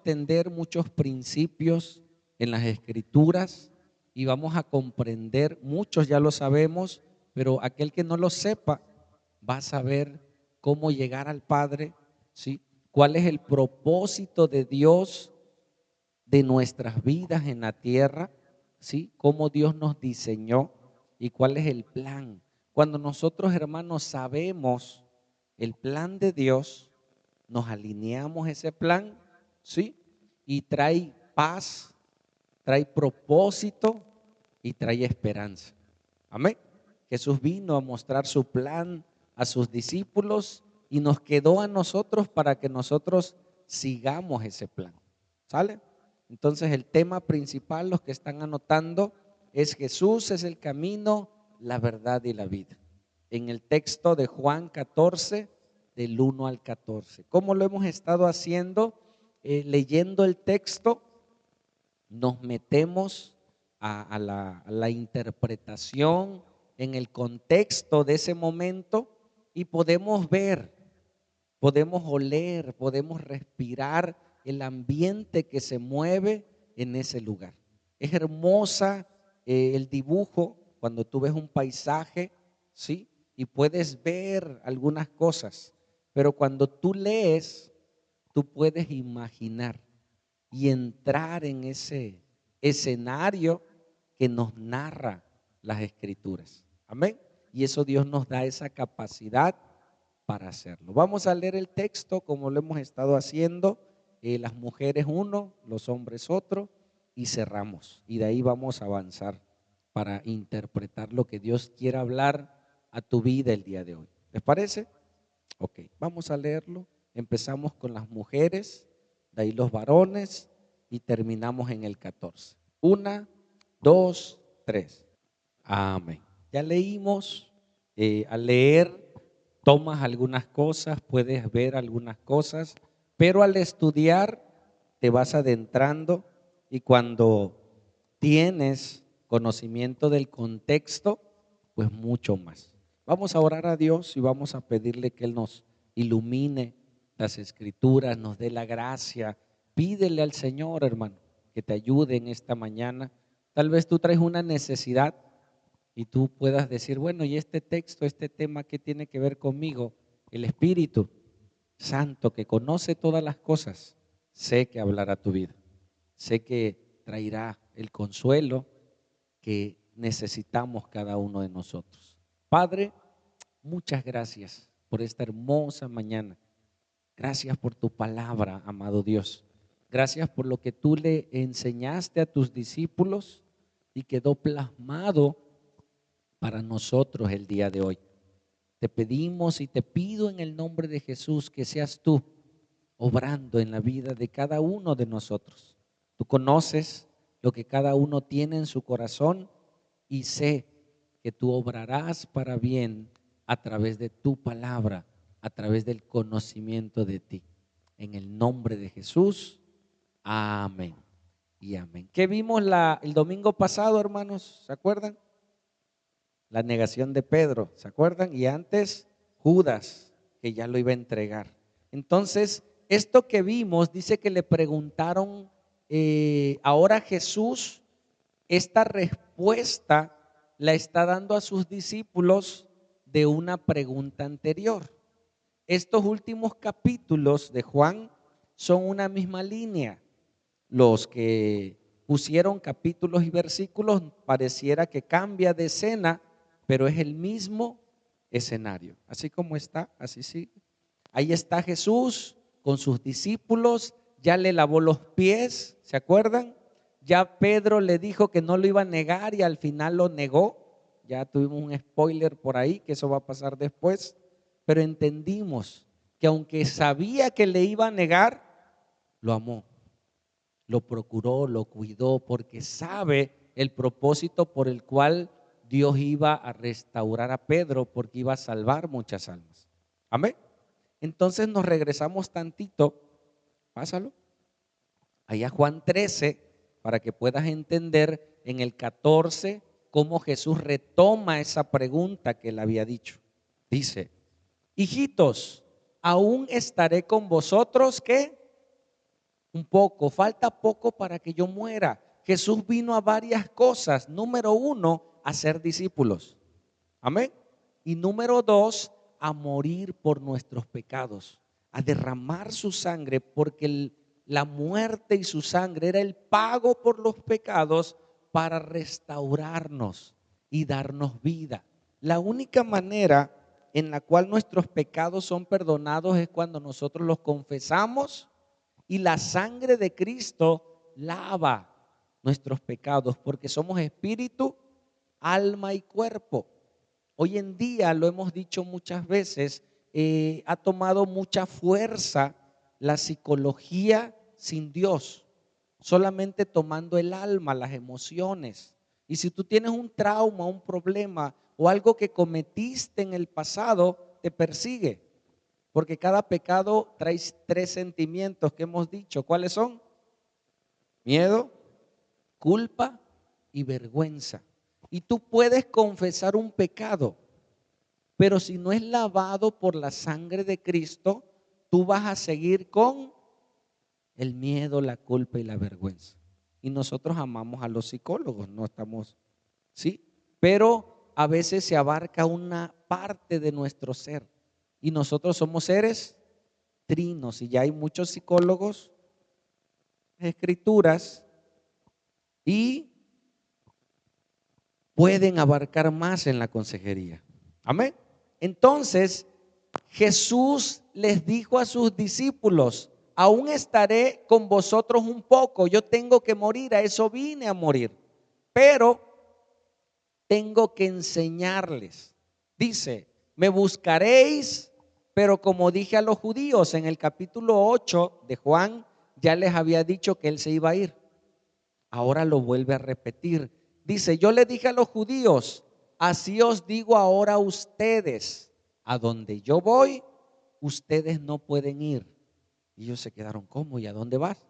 entender muchos principios en las Escrituras y vamos a comprender, muchos ya lo sabemos, pero aquel que no lo sepa va a saber cómo llegar al Padre, ¿sí? ¿Cuál es el propósito de Dios de nuestras vidas en la tierra? ¿Sí? Cómo Dios nos diseñó y cuál es el plan. Cuando nosotros, hermanos, sabemos el plan de Dios, nos alineamos a ese plan, ¿sí? Y trae paz, trae propósito y trae esperanza. Amén. Jesús vino a mostrar su plan a sus discípulos y nos quedó a nosotros para que nosotros sigamos ese plan. ¿Sale? Entonces el tema principal, los que están anotando, es Jesús es el camino, la verdad y la vida. En el texto de Juan 14, del 1 al 14. ¿Cómo lo hemos estado haciendo? Leyendo el texto, nos metemos a la interpretación en el contexto de ese momento y podemos ver, podemos oler, podemos respirar el ambiente que se mueve en ese lugar. Es hermosa el dibujo cuando tú ves un paisaje, ¿sí? Y puedes ver algunas cosas, pero cuando tú lees, tú puedes imaginar y entrar en ese escenario que nos narra las Escrituras. Amén. Y eso Dios nos da esa capacidad para hacerlo. Vamos a leer el texto como lo hemos estado haciendo, las mujeres uno, los hombres otro, y cerramos. Y de ahí vamos a avanzar para interpretar lo que Dios quiera hablar a tu vida el día de hoy. ¿Les parece? Ok, vamos a leerlo. Empezamos con las mujeres, de ahí los varones y terminamos en el 14. 1, 2, 3. Amén. Ya leímos, al leer tomas algunas cosas, puedes ver algunas cosas, pero al estudiar te vas adentrando y cuando tienes conocimiento del contexto, pues mucho más. Vamos a orar a Dios y vamos a pedirle que Él nos ilumine las Escrituras, nos dé la gracia. Pídele al Señor, hermano, que te ayude en esta mañana. Tal vez tú traes una necesidad y tú puedas decir, bueno, y este texto, este tema, ¿qué tiene que ver conmigo? El Espíritu Santo, que conoce todas las cosas, sé que hablará tu vida. Sé que traerá el consuelo que necesitamos cada uno de nosotros. Padre, muchas gracias por esta hermosa mañana. Gracias por tu palabra, amado Dios. Gracias por lo que tú le enseñaste a tus discípulos y quedó plasmado para nosotros el día de hoy. Te pedimos y te pido en el nombre de Jesús que seas tú obrando en la vida de cada uno de nosotros. Tú conoces lo que cada uno tiene en su corazón y sé que tú obrarás para bien a través de tu palabra, a través del conocimiento de ti. En el nombre de Jesús, amén y amén. ¿Qué vimos el domingo pasado, hermanos? ¿Se acuerdan? La negación de Pedro, ¿se acuerdan? Y antes Judas, que ya lo iba a entregar. Entonces, esto que vimos dice que le preguntaron, ahora Jesús, esta respuesta la está dando a sus discípulos de una pregunta anterior. Estos últimos capítulos de Juan son una misma línea. Los que pusieron capítulos y versículos pareciera que cambia de escena, pero es el mismo escenario. Así como está, así sigue. Ahí está Jesús con sus discípulos, ya le lavó los pies, ¿se acuerdan? Ya Pedro le dijo que no lo iba a negar y al final lo negó. Ya tuvimos un spoiler por ahí, que eso va a pasar después. Pero entendimos que aunque sabía que le iba a negar, lo amó, lo procuró, lo cuidó, porque sabe el propósito por el cual Dios iba a restaurar a Pedro, porque iba a salvar muchas almas. Amén. Entonces nos regresamos tantito, pásalo, allá Juan 13, para que puedas entender en el 14 cómo Jesús retoma esa pregunta que él había dicho. Dice, hijitos, aún estaré con vosotros, ¿qué? un poco, falta poco para que yo muera. Jesús vino a varias cosas. Número uno, a ser discípulos. Amén. Y número dos, a morir por nuestros pecados, a derramar su sangre, porque la muerte y su sangre era el pago por los pecados para restaurarnos y darnos vida. La única manera en la cual nuestros pecados son perdonados es cuando nosotros los confesamos y la sangre de Cristo lava nuestros pecados, porque somos espíritu, alma y cuerpo. Hoy en día, lo hemos dicho muchas veces, ha tomado mucha fuerza la psicología sin Dios, solamente tomando el alma, las emociones. Y si tú tienes un trauma, un problema o algo que cometiste en el pasado, te persigue, porque cada pecado trae 3 sentimientos que hemos dicho. ¿Cuáles son? Miedo, culpa y vergüenza. Y tú puedes confesar un pecado, pero si no es lavado por la sangre de Cristo, tú vas a seguir con el miedo, la culpa y la vergüenza. Y nosotros amamos a los psicólogos, no estamos, ¿sí? Pero a veces se abarca una parte de nuestro ser. Y nosotros somos seres trinos. Y ya hay muchos psicólogos, escrituras, y pueden abarcar más en la consejería. Amén. Entonces, Jesús les dijo a sus discípulos: aún estaré con vosotros un poco, yo tengo que morir, a eso vine a morir, pero tengo que enseñarles. Dice: me buscaréis, pero como dije a los judíos en el capítulo 8 de Juan, ya les había dicho que él se iba a ir. Ahora lo vuelve a repetir. Dice: yo le dije a los judíos, así os digo ahora a ustedes, a donde yo voy, ustedes no pueden ir. Y ellos se quedaron: ¿cómo? ¿Y a dónde vas?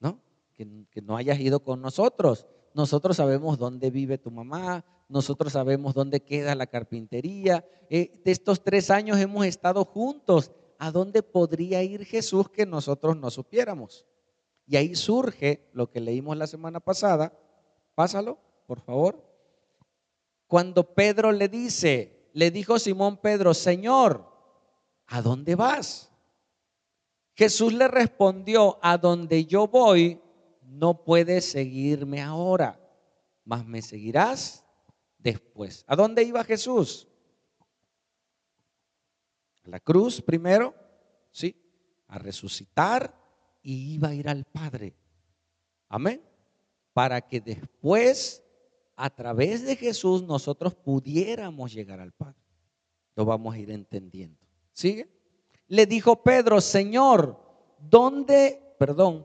¿No? Que no hayas ido con nosotros. Nosotros sabemos dónde vive tu mamá, nosotros sabemos dónde queda la carpintería. De estos 3 años hemos estado juntos. ¿A dónde podría ir Jesús que nosotros no supiéramos? Y ahí surge lo que leímos la semana pasada. Pásalo, por favor. Cuando Pedro le dijo Simón Pedro: Señor, ¿a dónde vas? Jesús le respondió: a donde yo voy, no puedes seguirme ahora, mas me seguirás después. ¿A dónde iba Jesús? A la cruz primero, sí, a resucitar, y iba a ir al Padre. Amén. Para que después, a través de Jesús, nosotros pudiéramos llegar al Padre. Lo vamos a ir entendiendo. ¿Sigue? Le dijo Pedro: Señor,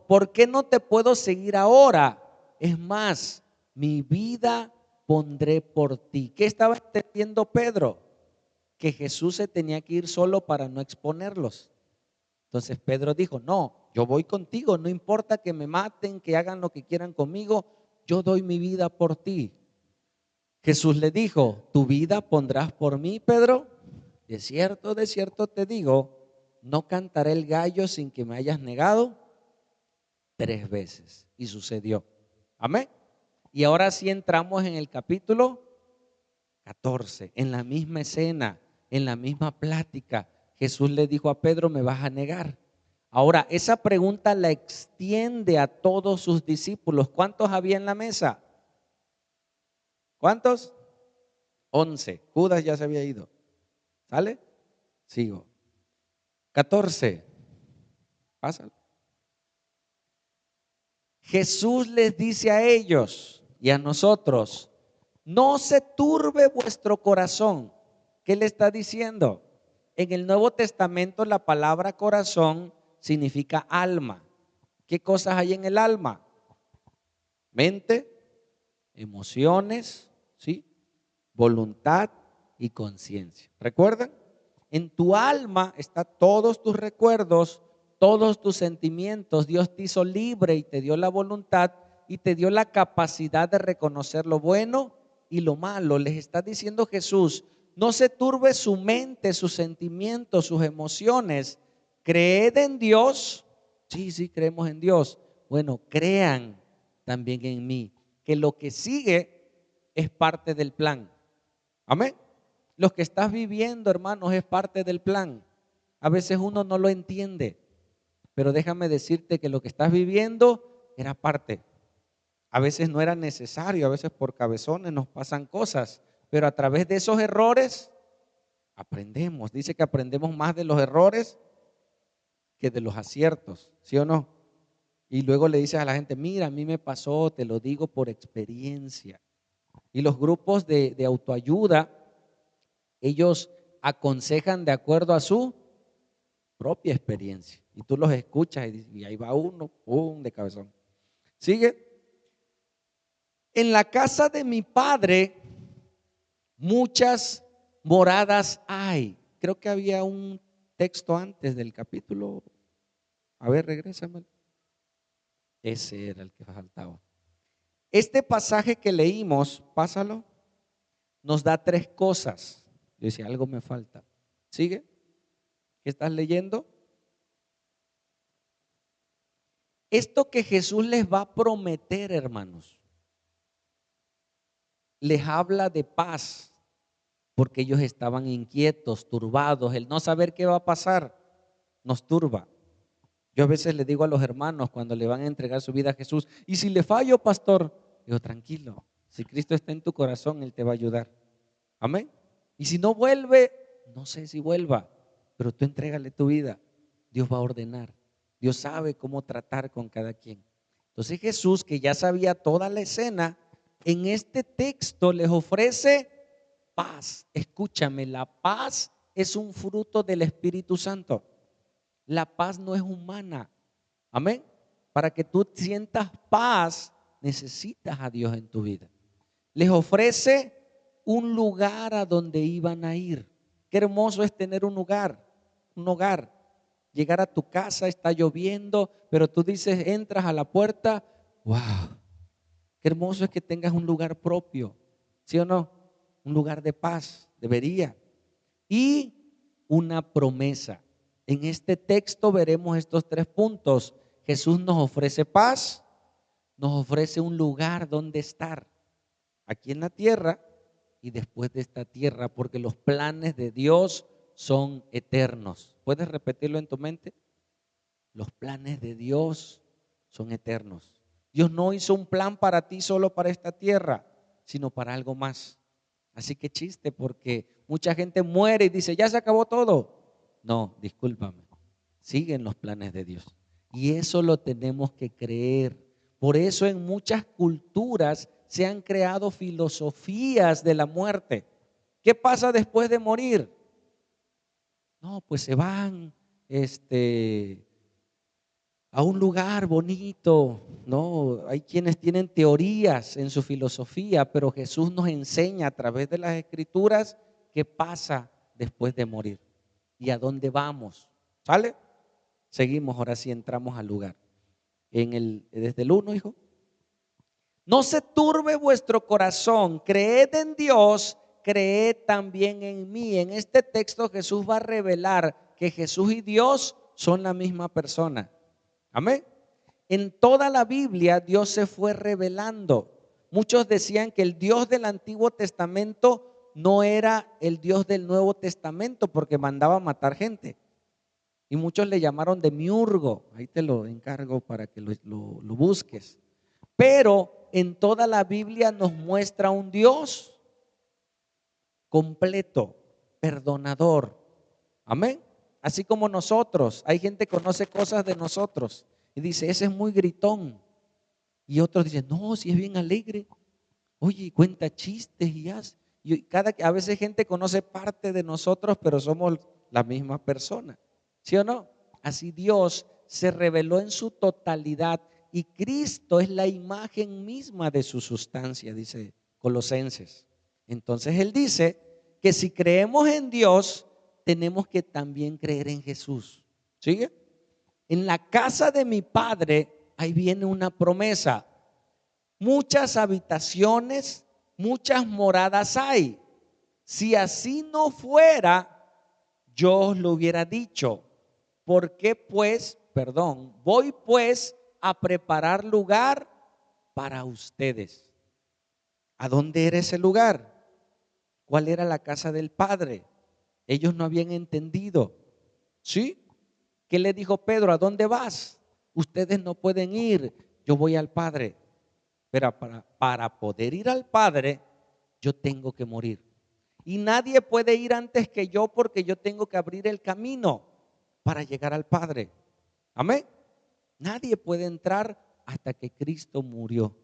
¿por qué no te puedo seguir ahora? Es más, mi vida pondré por ti. ¿Qué estaba entendiendo Pedro? Que Jesús se tenía que ir solo para no exponerlos. Entonces Pedro dijo: no, yo voy contigo, no importa que me maten, que hagan lo que quieran conmigo, yo doy mi vida por ti. Jesús le dijo: ¿tu vida pondrás por mí, Pedro? De cierto te digo, no cantaré el gallo sin que me hayas negado 3 veces. Y sucedió. Amén. Y ahora sí entramos en el capítulo 14, en la misma escena, en la misma plática. Jesús le dijo a Pedro: me vas a negar. Ahora, esa pregunta la extiende a todos sus discípulos. ¿Cuántos había en la mesa? ¿Cuántos? 11. Judas ya se había ido. ¿Sale? Sigo. 14. Pásalo. Jesús les dice a ellos y a nosotros: no se turbe vuestro corazón. ¿Qué le está diciendo? En el Nuevo Testamento la palabra corazón significa alma. ¿Qué cosas hay en el alma? Mente, emociones, ¿sí? Voluntad y conciencia. ¿Recuerdan? En tu alma están todos tus recuerdos, todos tus sentimientos. Dios te hizo libre y te dio la voluntad y te dio la capacidad de reconocer lo bueno y lo malo. Les está diciendo Jesús: no se turbe su mente, sus sentimientos, sus emociones. Creed en Dios, Sí, sí, creemos en Dios. Bueno, crean también en mí, que lo que sigue es parte del plan. Amén. Lo que estás viviendo, hermanos, es parte del plan. A veces uno no lo entiende, pero déjame decirte que lo que estás viviendo era parte. A veces no era necesario, a veces por cabezones nos pasan cosas, pero a través de esos errores aprendemos. Dice que aprendemos más de los errores que de los aciertos, ¿sí o no? Y luego le dices a la gente, mira, a mí me pasó, te lo digo por experiencia. Y los grupos de autoayuda, ellos aconsejan de acuerdo a su propia experiencia. Y tú los escuchas y ahí va uno, pum, de cabezón. Sigue. En la casa de mi padre muchas moradas hay. Creo que había un texto antes del capítulo. A ver, regrésame. Ese era el que faltaba. Este pasaje que leímos, pásalo, nos da tres cosas. Yo decía, algo me falta. ¿Sigue? ¿Qué estás leyendo? Esto que Jesús les va a prometer, hermanos, les habla de paz, porque ellos estaban inquietos, turbados. El no saber qué va a pasar nos turba. Yo a veces le digo a los hermanos cuando le van a entregar su vida a Jesús, y si le fallo, pastor, digo, tranquilo, si Cristo está en tu corazón, Él te va a ayudar. Amén. Y si no vuelve, no sé si vuelva, pero tú entrégale tu vida. Dios va a ordenar. Dios sabe cómo tratar con cada quien. Entonces Jesús, que ya sabía toda la escena, en este texto les ofrece paz. Escúchame, la paz es un fruto del Espíritu Santo. La paz no es humana. Amén. Para que tú sientas paz, necesitas a Dios en tu vida. Les ofrece un lugar a donde iban a ir. Qué hermoso es tener un lugar, un hogar. Llegar a tu casa, está lloviendo, pero tú dices, entras a la puerta, wow. Qué hermoso es que tengas un lugar propio, ¿sí o no? Un lugar de paz, debería. Y una promesa. En este texto veremos estos tres puntos. Jesús nos ofrece paz, nos ofrece un lugar donde estar, aquí en la tierra y después de esta tierra, porque los planes de Dios son eternos. ¿Puedes repetirlo en tu mente? Los planes de Dios son eternos. Dios no hizo un plan para ti solo para esta tierra, sino para algo más. Así que chiste, porque mucha gente muere y dice, ya se acabó todo. No, discúlpame, siguen los planes de Dios. Y eso lo tenemos que creer. Por eso en muchas culturas se han creado filosofías de la muerte. ¿Qué pasa después de morir? No, pues se van, a un lugar bonito, ¿no? Hay quienes tienen teorías en su filosofía, pero Jesús nos enseña a través de las escrituras qué pasa después de morir y a dónde vamos. ¿Sale? Seguimos, ahora sí entramos al lugar. Desde el 1, hijo. No se turbe vuestro corazón, creed en Dios, creed también en mí. En este texto Jesús va a revelar que Jesús y Dios son la misma persona. Amén. En toda la Biblia Dios se fue revelando. Muchos decían que el Dios del Antiguo Testamento no era el Dios del Nuevo Testamento porque mandaba matar gente. Y muchos le llamaron demiurgo. Ahí te lo encargo para que lo busques. Pero en toda la Biblia nos muestra un Dios completo, perdonador. Amén. Así como nosotros, hay gente que conoce cosas de nosotros y dice, ese es muy gritón. Y otros dicen, no, si es bien alegre. Oye, cuenta chistes y hace. A veces gente conoce parte de nosotros, pero somos la misma persona. ¿Sí o no? Así Dios se reveló en su totalidad y Cristo es la imagen misma de su sustancia, dice Colosenses. Entonces Él dice que si creemos en Dios, tenemos que también creer en Jesús. ¿Sigue? En la casa de mi Padre, ahí viene una promesa. Muchas habitaciones, muchas moradas hay. Si así no fuera, yo os lo hubiera dicho. ¿Por qué pues voy pues a preparar lugar para ustedes. ¿A dónde era ese lugar? ¿Cuál era la casa del Padre? Ellos no habían entendido. ¿Sí? ¿Qué le dijo Pedro? ¿A dónde vas? Ustedes no pueden ir, yo voy al Padre. Pero para poder ir al Padre, yo tengo que morir. Y nadie puede ir antes que yo porque yo tengo que abrir el camino para llegar al Padre. Amén. Nadie puede entrar hasta que Cristo murió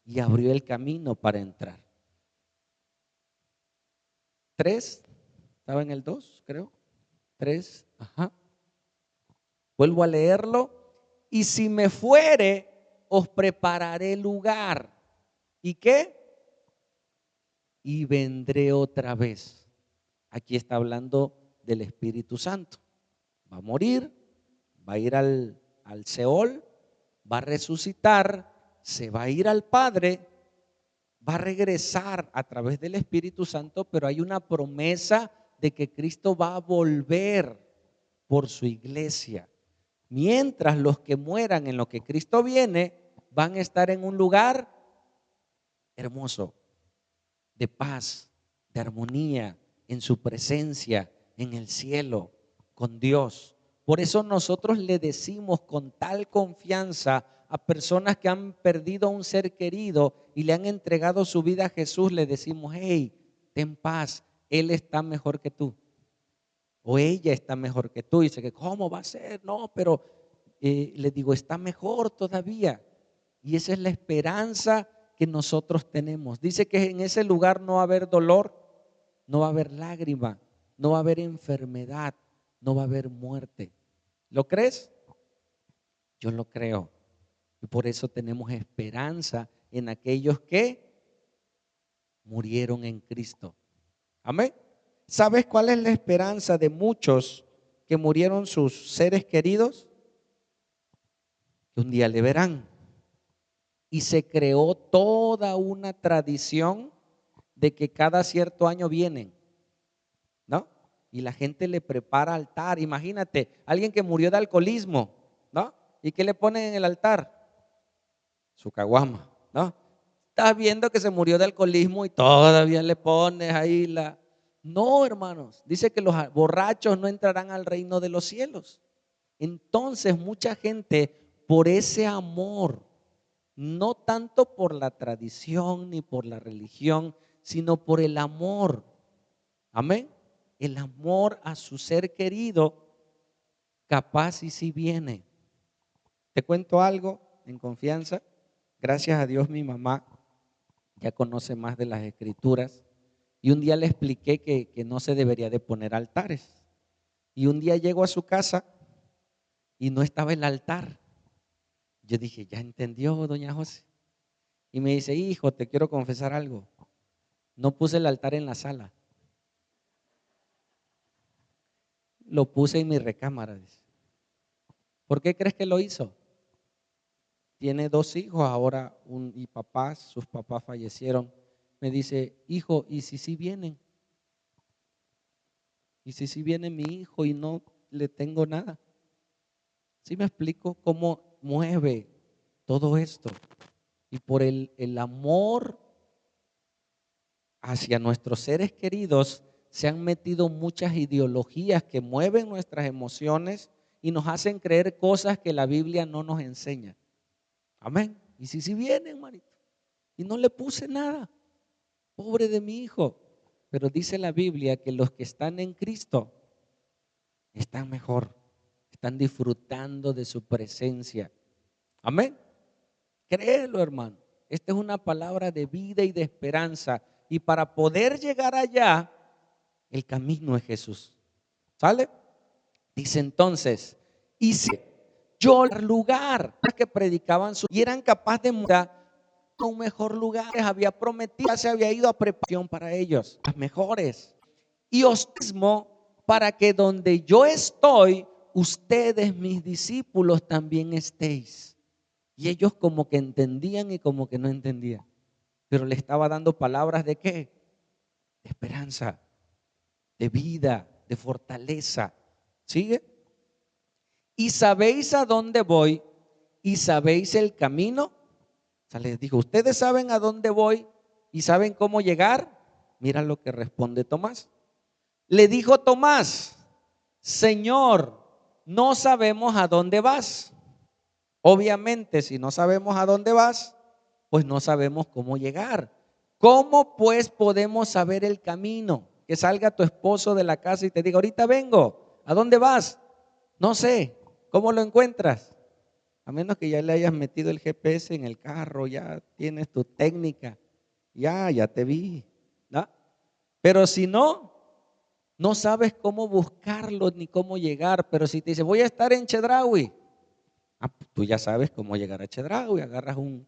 y abrió el camino para entrar. 3, estaba en el 2, creo. 3, ajá. Vuelvo a leerlo. Y si me fuere, os prepararé lugar. ¿Y qué? Y vendré otra vez. Aquí está hablando del Espíritu Santo. Va a morir, va a ir al Seol, va a resucitar, se va a ir al Padre, va a regresar a través del Espíritu Santo, pero hay una promesa de que Cristo va a volver por su iglesia. Mientras los que mueran en lo que Cristo viene van a estar en un lugar hermoso, de paz, de armonía, en su presencia, en el cielo, con Dios. Por eso nosotros le decimos con tal confianza a personas que han perdido a un ser querido y le han entregado su vida a Jesús, le decimos: hey, ten paz, Él está mejor que tú. O ella está mejor que tú. Y dice que ¿cómo va a ser? No, pero le digo, está mejor todavía. Y esa es la esperanza que nosotros tenemos. Dice que en ese lugar no va a haber dolor, no va a haber lágrima, no va a haber enfermedad, no va a haber muerte. ¿Lo crees? Yo lo creo. Y por eso tenemos esperanza en aquellos que murieron en Cristo. Amén. ¿Sabes cuál es la esperanza de muchos que murieron sus seres queridos? Que un día le verán. Y se creó toda una tradición de que cada cierto año vienen, ¿no? Y la gente le prepara altar. Imagínate, alguien que murió de alcoholismo, ¿no? ¿Y qué le ponen en el altar? Su caguama, ¿no? Estás viendo que se murió de alcoholismo y todavía le pones ahí la... No, hermanos, dice que los borrachos no entrarán al reino de los cielos. Entonces mucha gente, por ese amor, no tanto por la tradición ni por la religión, sino por el amor, amén, el amor a su ser querido, capaz y si viene. Te cuento algo en confianza. Gracias a Dios mi mamá ya conoce más de las escrituras y un día le expliqué que no se debería de poner altares. Y un día llego a su casa y no estaba el altar. Yo dije, ya entendió doña José. Y me dice: hijo, te quiero confesar algo. No puse el altar en la sala. Lo puse en mi recámara. Dice. ¿Por qué crees que lo hizo? Tiene 2 hijos ahora y papás, sus papás fallecieron. Me dice: hijo, ¿y si sí vienen? ¿Y si sí viene mi hijo y no le tengo nada? ¿Sí me explico cómo mueve todo esto? Y por el amor hacia nuestros seres queridos se han metido muchas ideologías que mueven nuestras emociones y nos hacen creer cosas que la Biblia no nos enseña. Amén. Y si viene, hermanito, y no le puse nada, pobre de mi hijo. Pero dice la Biblia que los que están en Cristo están mejor, están disfrutando de su presencia. Amén. Créelo, hermano. Esta es una palabra de vida y de esperanza. Y para poder llegar allá, el camino es Jesús. ¿Sale? Dice entonces, y si yo el lugar que predicaban y eran capaces de mudar a un mejor lugar, les había prometido, ya se había ido a preparación para ellos, las mejores. Y os mismo, para que donde yo estoy, ustedes, mis discípulos, también estéis. Y ellos como que entendían y como que no entendían. Pero le estaba dando palabras de qué? De esperanza, de vida, de fortaleza. ¿Sigue? y sabéis a dónde voy y sabéis el camino. O sea, les dijo, ustedes saben a dónde voy y saben cómo llegar. Mira lo que responde Tomás. Le dijo Tomás, Señor, no sabemos a dónde vas. Obviamente, si no sabemos a dónde vas, pues no sabemos cómo llegar. ¿Cómo pues podemos saber el camino? Que salga tu esposo de la casa y te diga, ahorita vengo, ¿a dónde vas? No sé, ¿cómo lo encuentras? A menos que ya le hayas metido el GPS en el carro, ya tienes tu técnica, ya te vi, ¿no? Pero si no, no sabes cómo buscarlo ni cómo llegar. Pero si te dice, voy a estar en Chedraui, pues tú ya sabes cómo llegar a Chedraui. Agarras un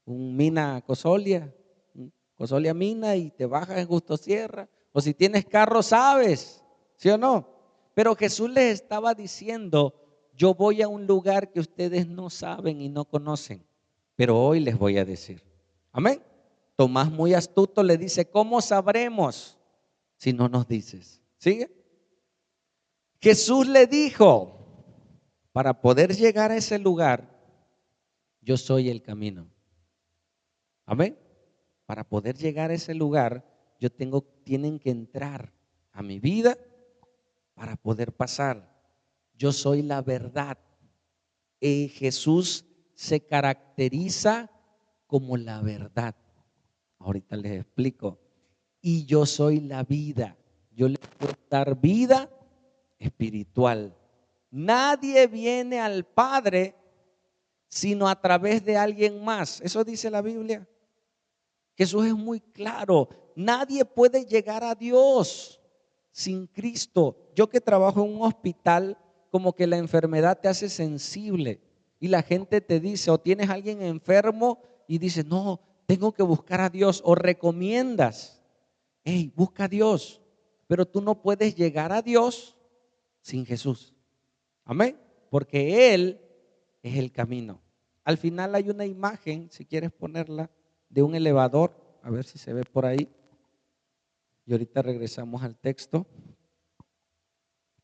Mina Cosolia, un Cosolia Mina y te bajas en Justo Sierra. O si tienes carro, sabes, ¿sí o no? Pero Jesús les estaba diciendo, yo voy a un lugar que ustedes no saben y no conocen, pero hoy les voy a decir. Amén. Tomás, muy astuto, le dice, ¿cómo sabremos si no nos dices? ¿Sigue? Jesús le dijo, para poder llegar a ese lugar, yo soy el camino. Amén. Para poder llegar a ese lugar, tienen que entrar a mi vida para poder pasar. Yo soy la verdad. Jesús se caracteriza como la verdad. Ahorita les explico. Y yo soy la vida. Yo les puedo dar vida espiritual. Nadie viene al Padre sino a través de alguien más. Eso dice la Biblia. Jesús es muy claro. Nadie puede llegar a Dios sin Cristo. Yo que trabajo en un hospital, como que la enfermedad te hace sensible y la gente te dice, o tienes a alguien enfermo y dices, no, tengo que buscar a Dios, o recomiendas, hey, busca a Dios, pero tú no puedes llegar a Dios sin Jesús. Amén, porque Él es el camino. Al final hay una imagen, si quieres ponerla, de un elevador, a ver si se ve por ahí. Y ahorita regresamos al texto.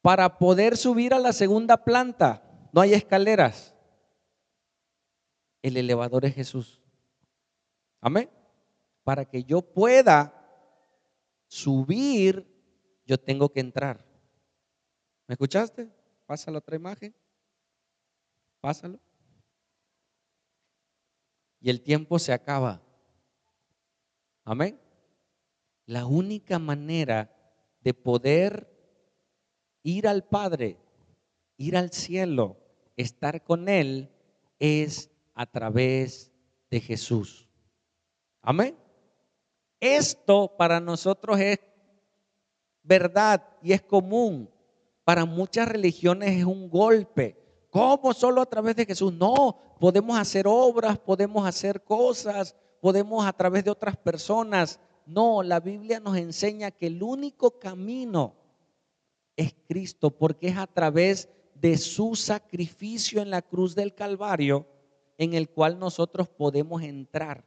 Para poder subir a la segunda planta, no hay escaleras. El elevador es Jesús. Amén. Para que yo pueda subir, yo tengo que entrar. ¿Me escuchaste? Pásalo a otra imagen. Pásalo. Y el tiempo se acaba. Amén. La única manera de poder ir al Padre, ir al cielo, estar con Él, es a través de Jesús. Amén. Esto para nosotros es verdad y es común. Para muchas religiones es un golpe. ¿Cómo solo a través de Jesús? No, podemos hacer obras, podemos hacer cosas, podemos a través de otras personas. No, la Biblia nos enseña que el único camino es Cristo, porque es a través de su sacrificio en la cruz del Calvario en el cual nosotros podemos entrar.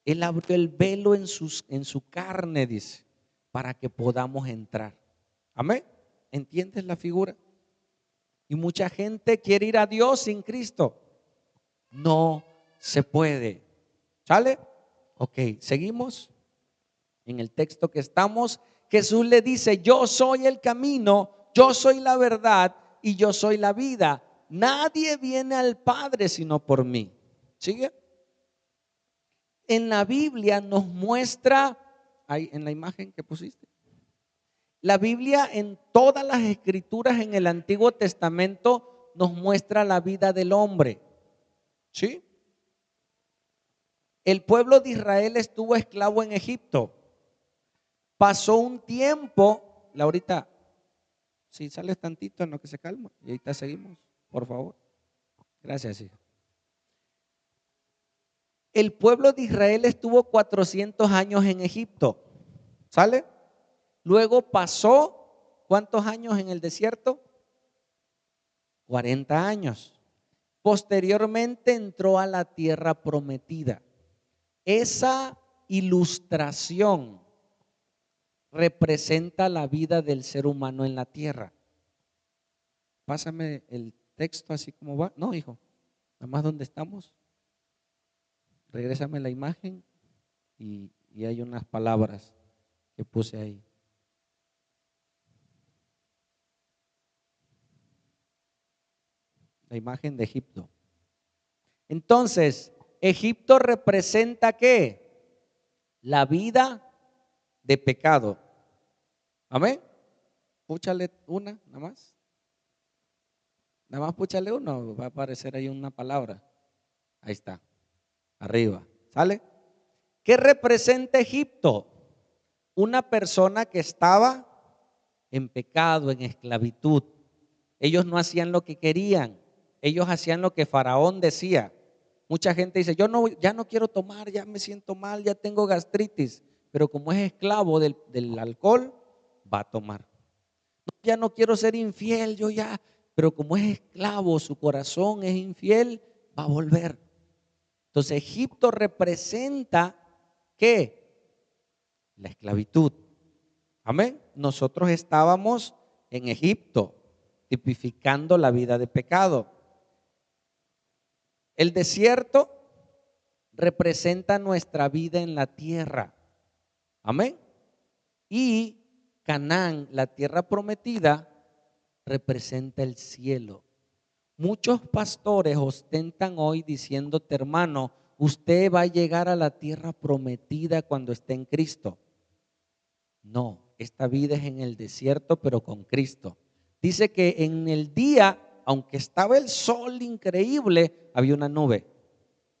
Él abrió el velo en su carne, dice, para que podamos entrar. Amén. ¿Entiendes la figura? Y mucha gente quiere ir a Dios sin Cristo. No se puede. ¿Sale? Ok, seguimos en el texto que estamos. Jesús le dice, yo soy el camino, yo soy la verdad y yo soy la vida. Nadie viene al Padre sino por mí. ¿Sigue? En la Biblia nos muestra, ahí en la imagen que pusiste, la Biblia en todas las escrituras en el Antiguo Testamento nos muestra la vida del hombre. ¿Sí? El pueblo de Israel estuvo esclavo en Egipto. Pasó un tiempo, Laurita, si sales tantito en lo que se calma, y ahorita seguimos, por favor. Gracias, hija. El pueblo de Israel estuvo 400 años en Egipto. ¿Sale? Luego pasó, ¿cuántos años en el desierto? 40 años. Posteriormente entró a la tierra prometida. Esa ilustración representa la vida del ser humano en la tierra. Pásame texto así como va? No, hijo, nada más donde estamos. Regrésame la imagen y hay unas palabras que puse ahí. La imagen de Egipto. Entonces, Egipto representa ¿qué? La vida de pecado. Amén. Púchale una, nada más. Nada más púchale uno, va a aparecer ahí una palabra. Ahí está, arriba. ¿Sale? ¿Qué representa Egipto? Una persona que estaba en pecado, en esclavitud. Ellos no hacían lo que querían, ellos hacían lo que Faraón decía. Mucha gente dice, yo no, ya no quiero tomar, ya me siento mal, ya tengo gastritis, pero como es esclavo del alcohol, va a tomar. Ya no quiero ser infiel, yo ya, pero como es esclavo, su corazón es infiel, va a volver. Entonces Egipto representa ¿qué? La esclavitud. Amén. Nosotros estábamos en Egipto, tipificando la vida de pecado. El desierto representa nuestra vida en la tierra. Amén. Y Canaán, la tierra prometida, representa el cielo. Muchos pastores ostentan hoy diciéndote, hermano, usted va a llegar a la tierra prometida cuando esté en Cristo. No, esta vida es en el desierto, pero con Cristo. Dice que en el día, aunque estaba el sol increíble, había una nube.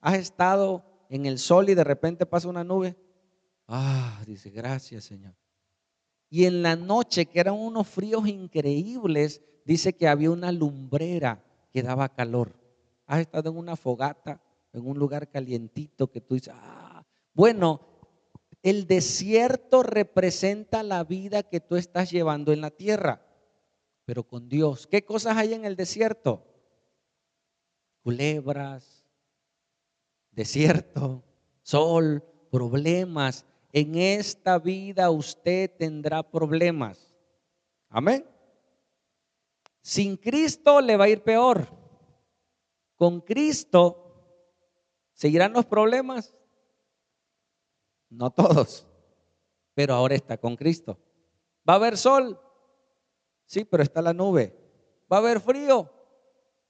¿Has estado en el sol y de repente pasa una nube? Dice, gracias, Señor. Y en la noche, que eran unos fríos increíbles, dice que había una lumbrera que daba calor. ¿Has estado en una fogata, en un lugar calientito que tú dices, bueno, el desierto representa la vida que tú estás llevando en la tierra, pero con Dios. ¿Qué cosas hay en el desierto? Culebras, desierto, sol, problemas. En esta vida usted tendrá problemas. Amén. Sin Cristo le va a ir peor. Con Cristo seguirán los problemas. No todos, pero ahora está con Cristo. ¿Va a haber sol? Sí, pero está la nube. ¿Va a haber frío?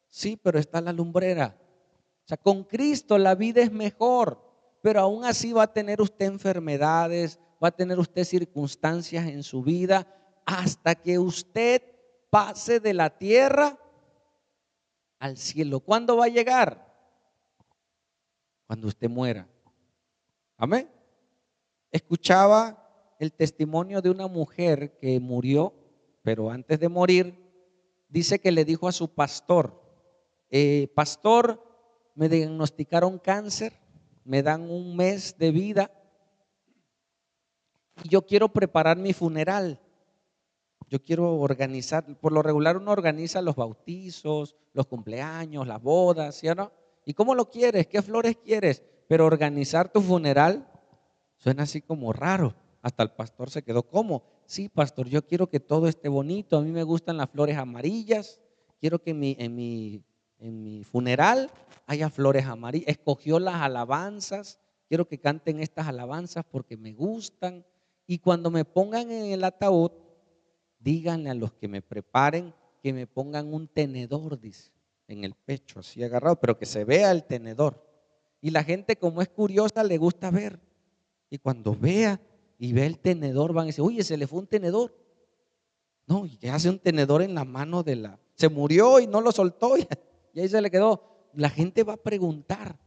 Sí, pero está la lumbrera. O sea, con Cristo la vida es mejor, pero aún así va a tener usted enfermedades, va a tener usted circunstancias en su vida hasta que usted pase de la tierra al cielo. ¿Cuándo va a llegar? Cuando usted muera. Amén. Escuchaba el testimonio de una mujer que murió, pero antes de morir, dice que le dijo a su pastor, pastor, me diagnosticaron cáncer, me dan un mes de vida y yo quiero preparar mi funeral. Yo quiero organizar, por lo regular uno organiza los bautizos, los cumpleaños, las bodas, ¿sí o no? ¿Y cómo lo quieres? ¿Qué flores quieres? Pero organizar tu funeral suena así como raro. Hasta el pastor se quedó como, sí, pastor, yo quiero que todo esté bonito. A mí me gustan las flores amarillas. Quiero que en mi funeral haya flores amarillas. Escogió las alabanzas. Quiero que canten estas alabanzas porque me gustan. Y cuando me pongan en el ataúd, díganle a los que me preparen que me pongan un tenedor, dice, en el pecho, así agarrado, pero que se vea el tenedor. Y la gente, como es curiosa, le gusta ver. Y cuando vea y ve el tenedor, van a decir, oye, se le fue un tenedor. No, y que hace un tenedor en la mano se murió y no lo soltó y ahí se le quedó. La gente va a preguntar.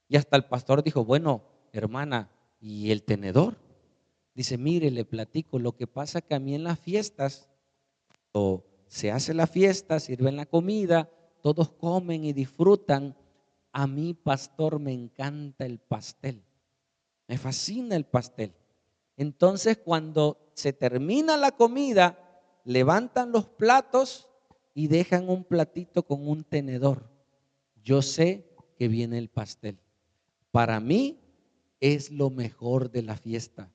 Y hasta el pastor dijo, bueno, hermana, ¿y el tenedor? Dice, mire, le platico, lo que pasa que a mí en las fiestas, o se hace la fiesta, sirven la comida, todos comen y disfrutan. A mí, pastor, me encanta el pastel. Me fascina el pastel. Entonces, cuando se termina la comida, levantan los platos y dejan un platito con un tenedor. Yo sé que viene el pastel. Para mí es lo mejor de la fiesta,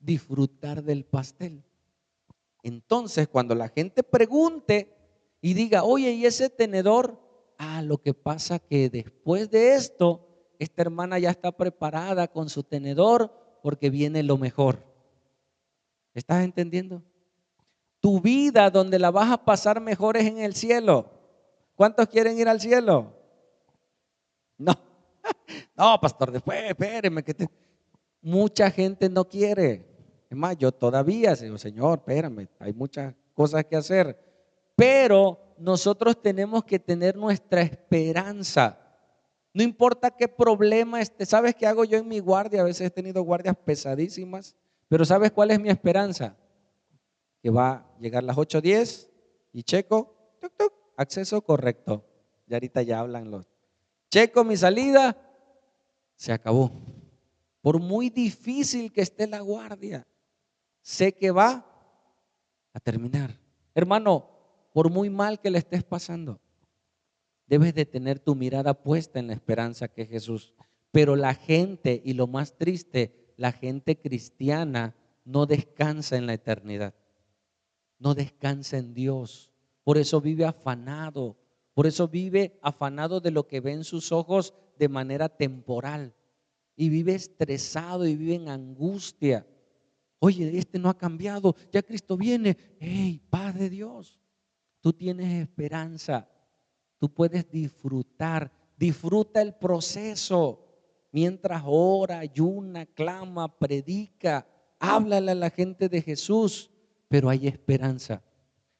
disfrutar del pastel. Entonces, cuando la gente pregunte y diga, oye, ¿y ese tenedor? Ah, lo que pasa que después de esto, esta hermana ya está preparada con su tenedor porque viene lo mejor. ¿Estás entendiendo? Tu vida donde la vas a pasar mejor es en el cielo. ¿Cuántos quieren ir al cielo? No, no, pastor, después, espéreme, mucha gente no quiere. Es más, yo todavía digo, Señor, espérame, hay muchas cosas que hacer. Pero nosotros tenemos que tener nuestra esperanza. No importa qué problema esté. ¿Sabes qué hago yo en mi guardia? A veces he tenido guardias pesadísimas. Pero ¿sabes cuál es mi esperanza? Que va a llegar las 8:10 y checo, tuc, tuc, acceso correcto. Y ahorita ya hablan los. Checo mi salida, se acabó. Por muy difícil que esté la guardia, sé que va a terminar. Hermano, por muy mal que le estés pasando, debes de tener tu mirada puesta en la esperanza que es Jesús. Pero la gente, y lo más triste, la gente cristiana no descansa en la eternidad. No descansa en Dios. Por eso vive afanado. Por eso vive afanado de lo que ve en sus ojos de manera temporal. Y vive estresado y vive en angustia. Oye, este no ha cambiado, ya Cristo viene. Hey, paz de Dios. Tú tienes esperanza. Tú puedes disfrutar. Disfruta el proceso. Mientras ora, ayuna, clama, predica, háblale a la gente de Jesús. Pero hay esperanza.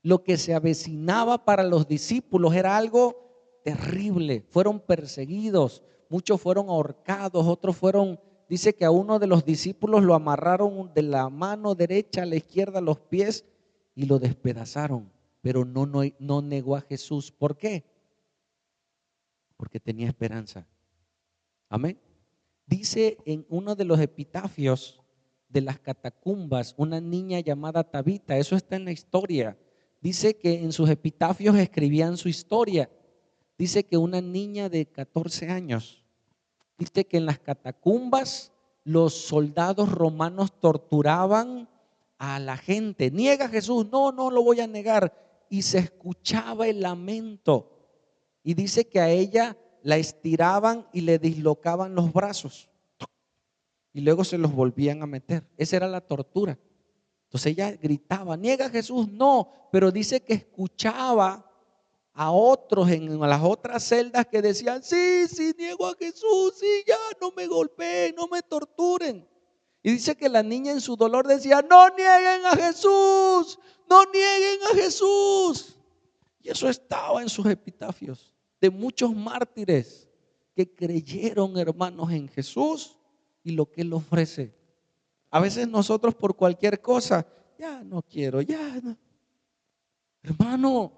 Lo que se avecinaba para los discípulos era algo terrible. Fueron perseguidos, muchos fueron ahorcados, otros fueron, dice que a uno de los discípulos lo amarraron de la mano derecha a la izquierda, los pies, y lo despedazaron. Pero no negó a Jesús. ¿Por qué? Porque tenía esperanza. Amén. Dice en uno de los epitafios de las catacumbas, una niña llamada Tabita, eso está en la historia. Dice que en sus epitafios escribían su historia. Dice que una niña de 14 años, dice que en las catacumbas los soldados romanos torturaban a la gente. Niega a Jesús, no, no lo voy a negar. Y se escuchaba el lamento. Y dice que a ella la estiraban y le dislocaban los brazos. Y luego se los volvían a meter. Esa era la tortura. Entonces ella gritaba, niega a Jesús, no, pero dice que escuchaba a otros en las otras celdas que decían, sí, sí, niego a Jesús, sí, ya, no me golpeen, no me torturen. Y dice que la niña en su dolor decía, no nieguen a Jesús, no nieguen a Jesús. Y eso estaba en sus epitafios de muchos mártires que creyeron, hermanos, en Jesús y lo que Él ofrece. A veces nosotros por cualquier cosa, ya no quiero, ya no. Hermano,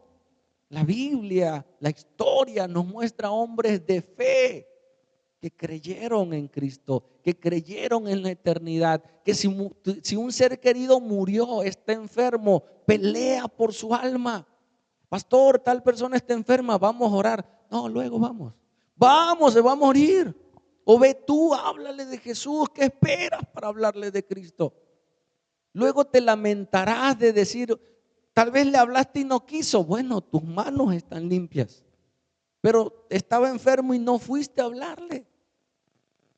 la Biblia, la historia nos muestra hombres de fe que creyeron en Cristo, que creyeron en la eternidad, que si un ser querido murió, está enfermo, pelea por su alma. Pastor, tal persona está enferma, vamos a orar. No, luego vamos. Vamos, se va a morir. O ve tú, háblale de Jesús. ¿Qué esperas para hablarle de Cristo? Luego te lamentarás de decir, tal vez le hablaste y no quiso. Bueno, tus manos están limpias. Pero estaba enfermo y no fuiste a hablarle.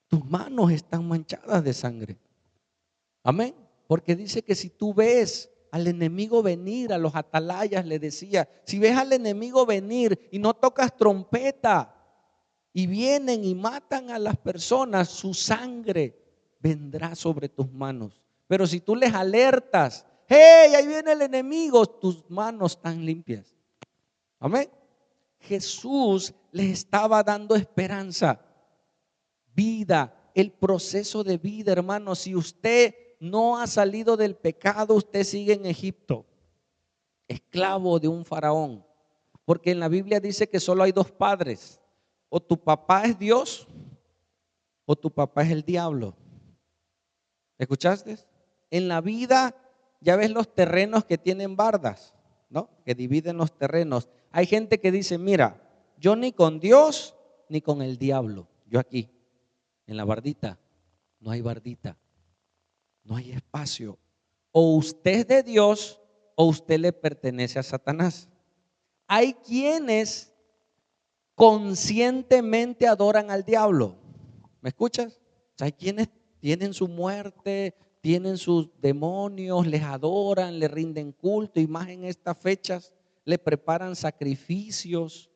Tus manos están manchadas de sangre. Amén. Porque dice que si tú ves al enemigo venir, a los atalayas le decía, si ves al enemigo venir y no tocas trompeta y vienen y matan a las personas, su sangre vendrá sobre tus manos. Pero si tú les alertas, hey, ahí viene el enemigo, tus manos están limpias. Amén. Jesús les estaba dando esperanza, vida, el proceso de vida, hermano. Si usted no ha salido del pecado, usted sigue en Egipto, esclavo de un faraón. Porque en la Biblia dice que solo hay dos padres: o tu papá es Dios o tu papá es el diablo. ¿Escuchaste? En la vida ya ves los terrenos que tienen bardas, ¿no? Que dividen los terrenos. Hay gente que dice, mira, yo ni con Dios ni con el diablo. Yo aquí, en la bardita, no hay bardita, no hay espacio. O usted es de Dios o usted le pertenece a Satanás. Hay quienes conscientemente adoran al diablo. ¿Me escuchas? O sea, hay quienes tienen su muerte, tienen sus demonios, les adoran, le rinden culto y más en estas fechas le preparan sacrificios.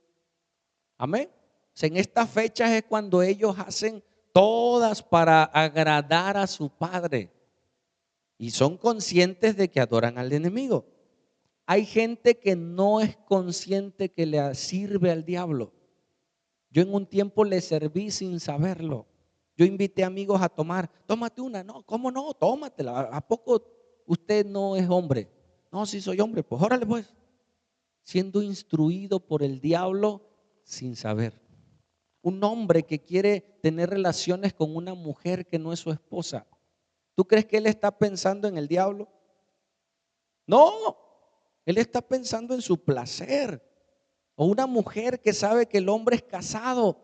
Amén. O sea, en estas fechas es cuando ellos hacen todas para agradar a su Padre y son conscientes de que adoran al enemigo. Hay gente que no es consciente que le sirve al diablo. Yo en un tiempo le serví sin saberlo. Yo invité amigos a tomar, tómate una, no, ¿cómo no? Tómatela. ¿A poco usted no es hombre? No, sí soy hombre, pues órale pues. Siendo instruido por el diablo sin saber. Un hombre que quiere tener relaciones con una mujer que no es su esposa. ¿Tú crees que él está pensando en el diablo? No, él está pensando en su placer. O una mujer que sabe que el hombre es casado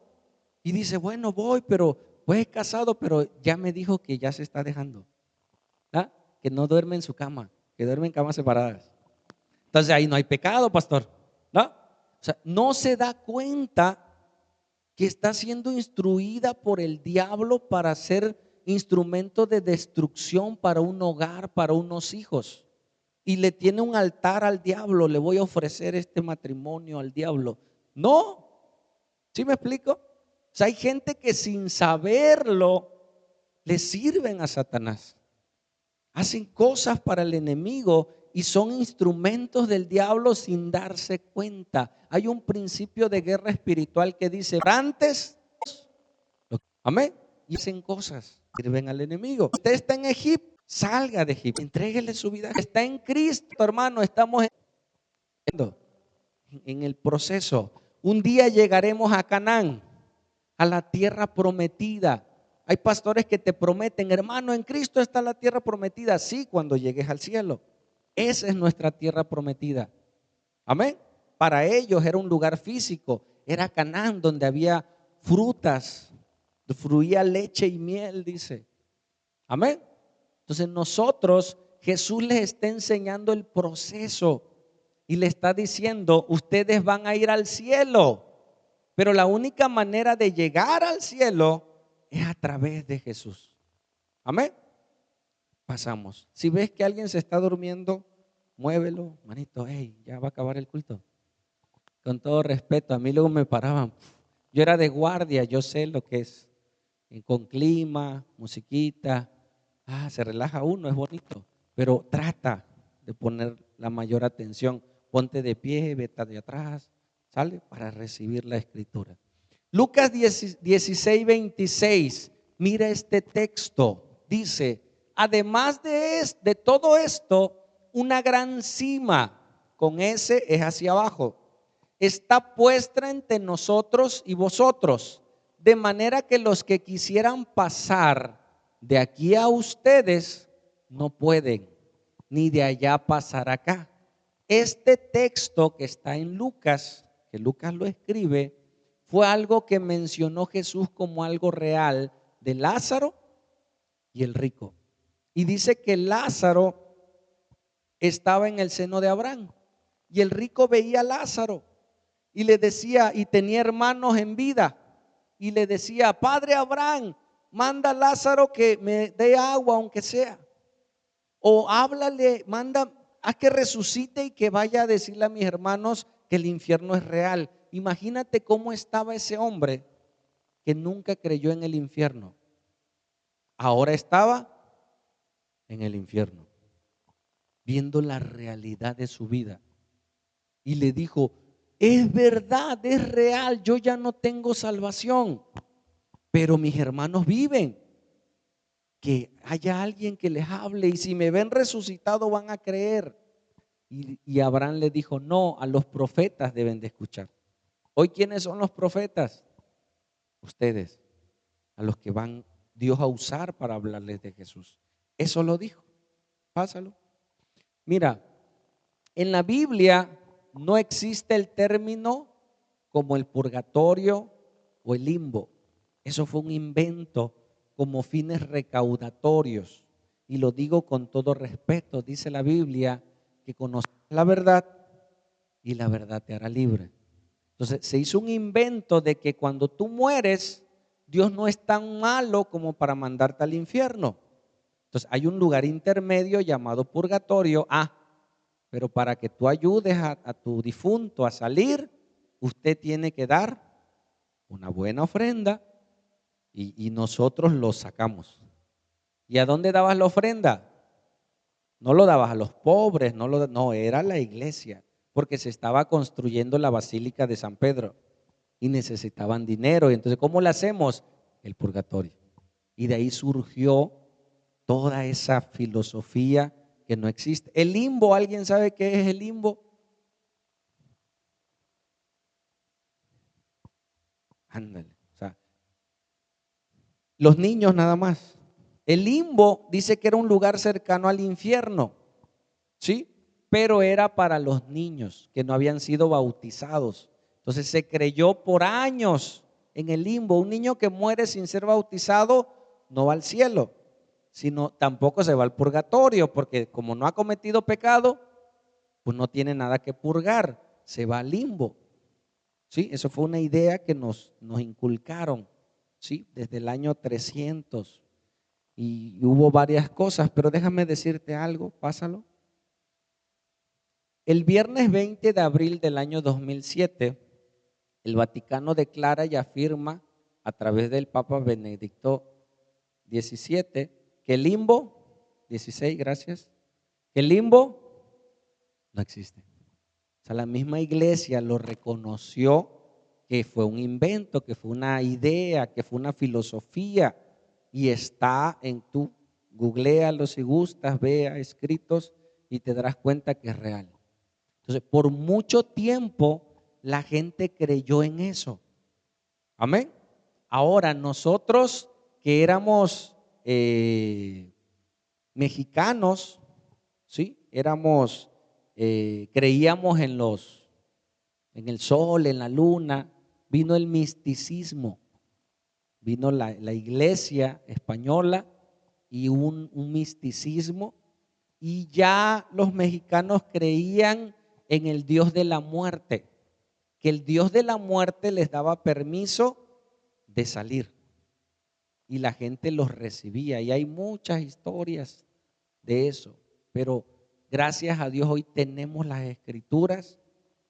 y dice, bueno, voy, pero pues es casado, pero ya me dijo que ya se está dejando. ¿Ah? Que no duerme en su cama, que duerme en camas separadas. Entonces ahí no hay pecado, pastor. ¿No? O sea, no se da cuenta que está siendo instruida por el diablo para ser instrumento de destrucción para un hogar, para unos hijos. Y le tiene un altar al diablo, le voy a ofrecer este matrimonio al diablo. No, ¿sí me explico? O sea, hay gente que sin saberlo le sirven a Satanás. Hacen cosas para el enemigo y son instrumentos del diablo sin darse cuenta. Hay un principio de guerra espiritual que dice, antes, amén, y hacen cosas, sirven al enemigo. Usted está en Egipto, salga de Egipto, entréguele su vida. Está en Cristo, hermano, estamos en el proceso. Un día llegaremos a Canaán, a la tierra prometida. Hay pastores que te prometen, hermano, en Cristo está la tierra prometida. Sí, cuando llegues al cielo. Esa es nuestra tierra prometida. Amén. Para ellos era un lugar físico, era Canaán donde había frutas, fluía leche y miel, dice. Amén. Entonces nosotros, Jesús les está enseñando el proceso y le está diciendo, ustedes van a ir al cielo, pero la única manera de llegar al cielo es a través de Jesús. Amén. Pasamos. Si ves que alguien se está durmiendo, muévelo, manito, hey, ya va a acabar el culto. Con todo respeto, a mí luego me paraban. Yo era de guardia, yo sé lo que es. Con clima, musiquita, se relaja uno, es bonito, pero trata de poner la mayor atención. Ponte de pie, vete de atrás, sale para recibir la escritura. Lucas 16, 26, mira este texto, dice, además de todo esto, una gran cima, con ese es hacia abajo, está puesta entre nosotros y vosotros, de manera que los que quisieran pasar de aquí a ustedes no pueden, ni de allá pasar acá. Este texto que está en Lucas, que Lucas lo escribe, fue algo que mencionó Jesús como algo real de Lázaro y el rico. Y dice que Lázaro estaba en el seno de Abraham y el rico veía a Lázaro y le decía, y tenía hermanos en vida, y le decía, Padre Abraham, manda a Lázaro que me dé agua aunque sea, o háblale, manda a que resucite y que vaya a decirle a mis hermanos que el infierno es real. Imagínate cómo estaba ese hombre que nunca creyó en el infierno. Ahora estaba en el infierno, viendo la realidad de su vida. Y le dijo, es verdad, es real, yo ya no tengo salvación, pero mis hermanos viven. Que haya alguien que les hable y si me ven resucitado van a creer. Y Abraham le dijo, no, a los profetas deben de escuchar. Hoy, ¿quiénes son los profetas? Ustedes, a los que van Dios a usar para hablarles de Jesús. Eso lo dijo. Pásalo. Mira, en la Biblia no existe el término como el purgatorio o el limbo. Eso fue un invento como fines recaudatorios. Y lo digo con todo respeto. Dice la Biblia que conocerás la verdad y la verdad te hará libre. Entonces se hizo un invento de que cuando tú mueres, Dios no es tan malo como para mandarte al infierno. Entonces hay un lugar intermedio llamado purgatorio. Pero para que tú ayudes a tu difunto a salir, usted tiene que dar una buena ofrenda y nosotros lo sacamos. ¿Y a dónde dabas la ofrenda? No lo dabas a los pobres, no, era la iglesia, porque se estaba construyendo la Basílica de San Pedro y necesitaban dinero. Y entonces, ¿cómo lo hacemos? El purgatorio. Y de ahí surgió toda esa filosofía que no existe. El limbo, ¿alguien sabe qué es el limbo? Ándale. O sea, los niños nada más. El limbo dice que era un lugar cercano al infierno, ¿sí? Pero era para los niños que no habían sido bautizados. Entonces se creyó por años en el limbo. Un niño que muere sin ser bautizado no va al cielo, sino tampoco se va al purgatorio, porque como no ha cometido pecado, pues no tiene nada que purgar, se va al limbo. ¿Sí? Eso fue una idea que nos inculcaron, ¿sí? Desde el año 300 y hubo varias cosas, pero déjame decirte algo, pásalo. El viernes 20 de abril del año 2007, el Vaticano declara y afirma a través del Papa Benedicto XVII que el limbo, 16, gracias, que el limbo no existe. O sea, la misma iglesia lo reconoció que fue un invento, que fue una idea, que fue una filosofía y está en tu, googlealo si gustas, vea escritos y te darás cuenta que es real. Entonces, por mucho tiempo la gente creyó en eso. Amén. Ahora nosotros que éramos mexicanos, ¿sí? Creíamos en el sol, en la luna, vino el misticismo, vino la iglesia española y un misticismo y ya los mexicanos creían en el Dios de la muerte, que el Dios de la muerte les daba permiso de salir y la gente los recibía y hay muchas historias de eso, pero gracias a Dios hoy tenemos las escrituras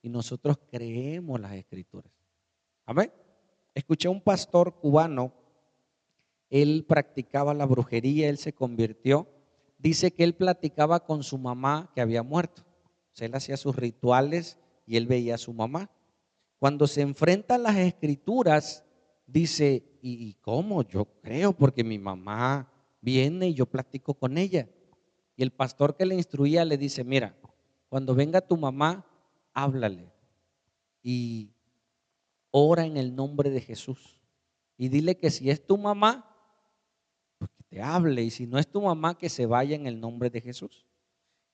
y nosotros creemos las escrituras. Amén. Escuché a un pastor cubano, él practicaba la brujería, él se convirtió. Dice que él platicaba con su mamá que había muerto. O sea, él hacía sus rituales y él veía a su mamá. Cuando se enfrentan las escrituras, dice, ¿y cómo? Yo creo porque mi mamá viene y yo platico con ella. Y el pastor que le instruía le dice, mira, cuando venga tu mamá, háblale y ora en el nombre de Jesús. Y dile que si es tu mamá, pues que te hable. Y si no es tu mamá, que se vaya en el nombre de Jesús.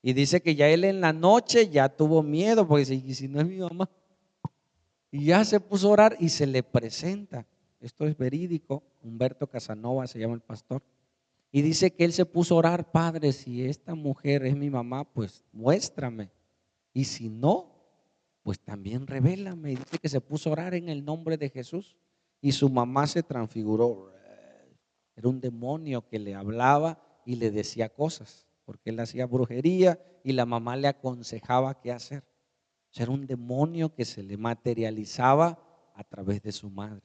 Y dice que ya él en la noche ya tuvo miedo, porque dice, ¿y si no es mi mamá? Y ya se puso a orar y se le presenta. Esto es verídico. Humberto Casanova se llama el pastor. Y dice que él se puso a orar, Padre, si esta mujer es mi mamá, pues muéstrame. Y si no, pues también revélame. Y dice que se puso a orar en el nombre de Jesús. Y su mamá se transfiguró. Era un demonio que le hablaba y le decía cosas, porque él hacía brujería y la mamá le aconsejaba qué hacer. O sea, era un demonio que se le materializaba a través de su madre.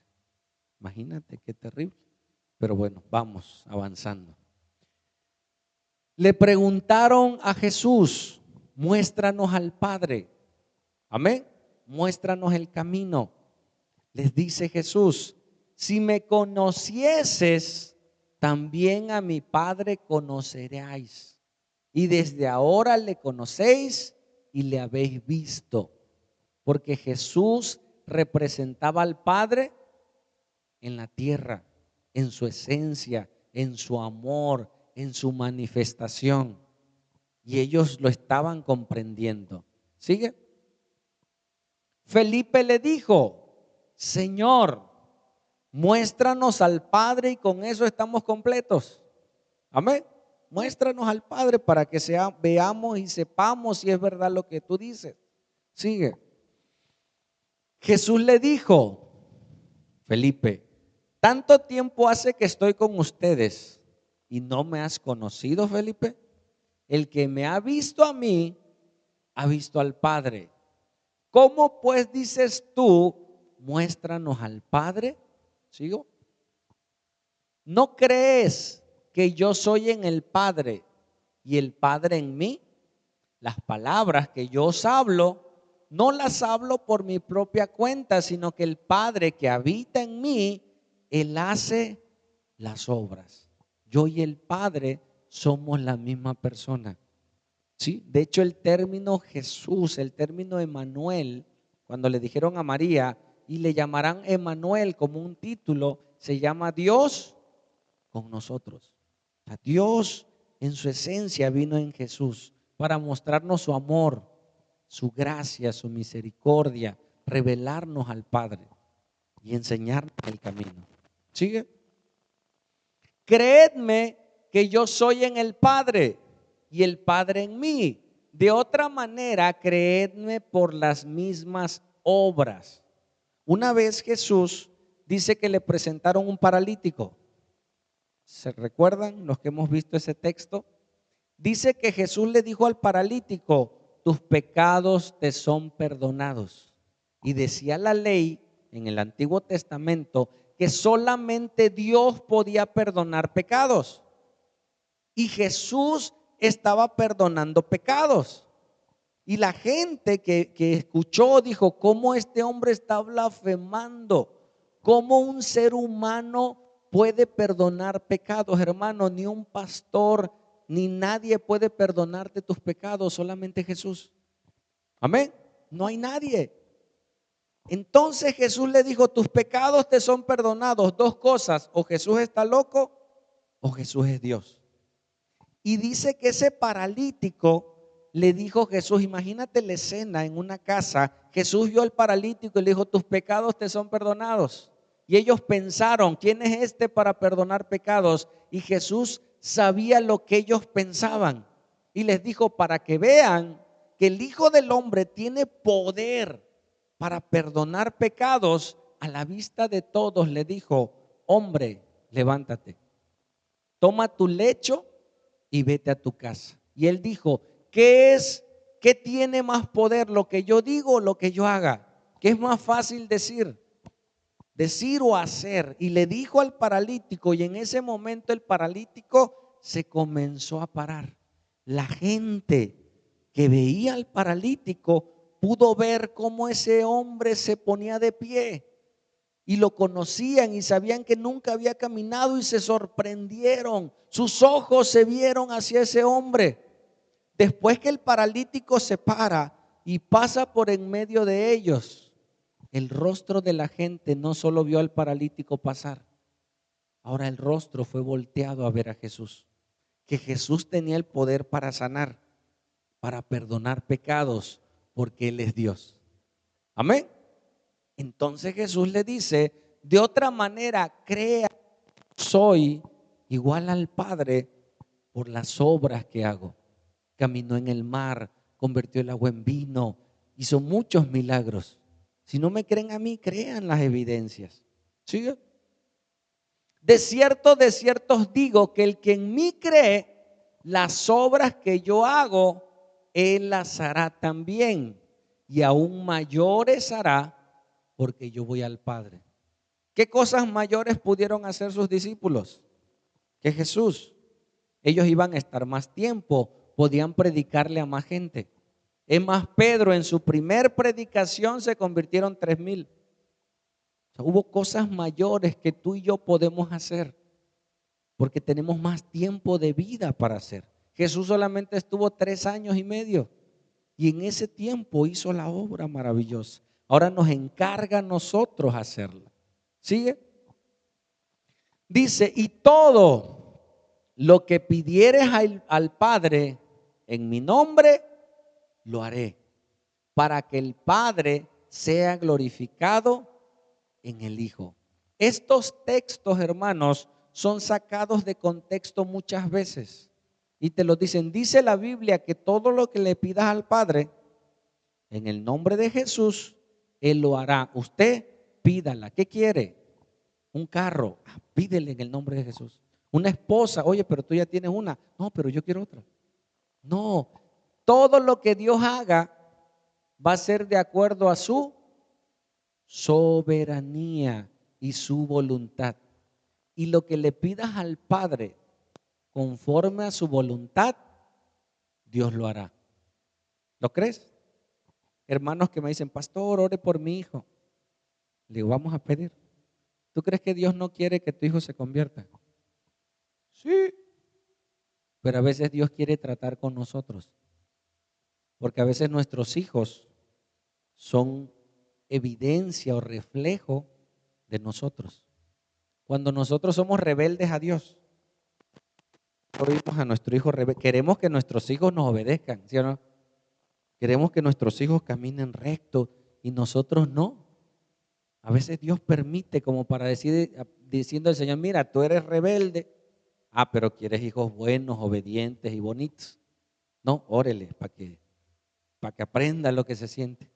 Imagínate qué terrible. Pero bueno, vamos avanzando. Le preguntaron a Jesús, muéstranos al Padre. Amén. Muéstranos el camino. Les dice Jesús, si me conocieses, también a mi Padre conoceréis. Y desde ahora le conocéis y le habéis visto. Porque Jesús representaba al Padre en la tierra, en su esencia, en su amor, en su manifestación. Y ellos lo estaban comprendiendo. ¿Sigue? Felipe le dijo, Señor, muéstranos al Padre y con eso estamos completos. Amén. Muéstranos al Padre para que veamos y sepamos si es verdad lo que tú dices. Sigue. Jesús le dijo, Felipe, ¿tanto tiempo hace que estoy con ustedes y no me has conocido, Felipe? El que me ha visto a mí, ha visto al Padre. ¿Cómo pues dices tú, muéstranos al Padre? ¿Sigo? ¿No crees que yo soy en el Padre y el Padre en mí? Las palabras que yo os hablo, no las hablo por mi propia cuenta, sino que el Padre que habita en mí, Él hace las obras. Yo y el Padre somos la misma persona. ¿Sí? De hecho, el término Jesús, el término Emanuel, cuando le dijeron a María, y le llamarán Emanuel como un título, se llama Dios con nosotros. O sea, Dios en su esencia vino en Jesús para mostrarnos su amor, su gracia, su misericordia, revelarnos al Padre y enseñarnos el camino. ¿Sigue? Creedme que yo soy en el Padre y el Padre en mí. De otra manera, creedme por las mismas obras. Una vez Jesús dice que le presentaron un paralítico. ¿Se recuerdan los que hemos visto ese texto? Dice que Jesús le dijo al paralítico, tus pecados te son perdonados. Y decía la ley en el Antiguo Testamento que solamente Dios podía perdonar pecados. Y Jesús estaba perdonando pecados. Y la gente que escuchó dijo, ¿cómo este hombre está blasfemando? ¿Cómo un ser humano puede perdonar pecados? Hermano, ni un pastor ni nadie puede perdonarte tus pecados, solamente Jesús. Amén. No hay nadie. Entonces Jesús le dijo, tus pecados te son perdonados. Dos cosas, o Jesús está loco o Jesús es Dios. Y dice que ese paralítico le dijo Jesús, imagínate la escena en una casa, Jesús vio al paralítico y le dijo, tus pecados te son perdonados. Y ellos pensaron, ¿quién es este para perdonar pecados? Y Jesús sabía lo que ellos pensaban y les dijo, para que vean que el Hijo del Hombre tiene poder para perdonar pecados, a la vista de todos le dijo, hombre, levántate, toma tu lecho y vete a tu casa. Y él dijo, ¿qué tiene más poder, lo que yo digo o lo que yo haga? ¿Qué es más fácil decir o hacer? Y le dijo al paralítico, y en ese momento el paralítico se comenzó a parar. La gente que veía al paralítico pudo ver cómo ese hombre se ponía de pie. Y lo conocían y sabían que nunca había caminado y se sorprendieron. Sus ojos se vieron hacia ese hombre. Después que el paralítico se para y pasa por en medio de ellos, el rostro de la gente no solo vio al paralítico pasar, ahora el rostro fue volteado a ver a Jesús. Que Jesús tenía el poder para sanar, para perdonar pecados, porque Él es Dios. Amén. Entonces Jesús le dice, de otra manera, crea, soy igual al Padre por las obras que hago. Caminó en el mar, convirtió el agua en vino, hizo muchos milagros. Si no me creen a mí, crean las evidencias. ¿Sigue? De cierto os digo que el que en mí cree, las obras que yo hago, él las hará también, y aún mayores hará, porque yo voy al Padre. ¿Qué cosas mayores pudieron hacer sus discípulos que Jesús? Ellos iban a estar más tiempo, podían predicarle a más gente. Es más, Pedro en su primer predicación se convirtieron 3,000. O sea, hubo cosas mayores que tú y yo podemos hacer porque tenemos más tiempo de vida para hacer. Jesús solamente estuvo 3 años y medio y en ese tiempo hizo la obra maravillosa. Ahora nos encarga a nosotros hacerla. ¿Sigue? Dice, y todo lo que pidieres al Padre en mi nombre, lo haré, para que el Padre sea glorificado en el Hijo. Estos textos, hermanos, son sacados de contexto muchas veces. Y te lo dicen, dice la Biblia que todo lo que le pidas al Padre, en el nombre de Jesús, Él lo hará. Usted pídala. ¿Qué quiere? Un carro. Pídele en el nombre de Jesús. Una esposa. Oye, pero tú ya tienes una. No, pero yo quiero otra. No. Todo lo que Dios haga va a ser de acuerdo a su soberanía y su voluntad. Y lo que le pidas al Padre conforme a su voluntad, Dios lo hará. ¿Lo crees? Hermanos que me dicen, pastor, ore por mi hijo. Le digo, vamos a pedir. ¿Tú crees que Dios no quiere que tu hijo se convierta? Sí. Pero a veces Dios quiere tratar con nosotros. Porque a veces nuestros hijos son evidencia o reflejo de nosotros. Cuando nosotros somos rebeldes a Dios, oímos a nuestro hijo rebelde, queremos que nuestros hijos nos obedezcan, ¿sí o no? Queremos que nuestros hijos caminen recto y nosotros no. A veces Dios permite como para decir, diciendo al Señor, mira, tú eres rebelde. Pero quieres hijos buenos, obedientes y bonitos. No, órele para que aprenda lo que se siente.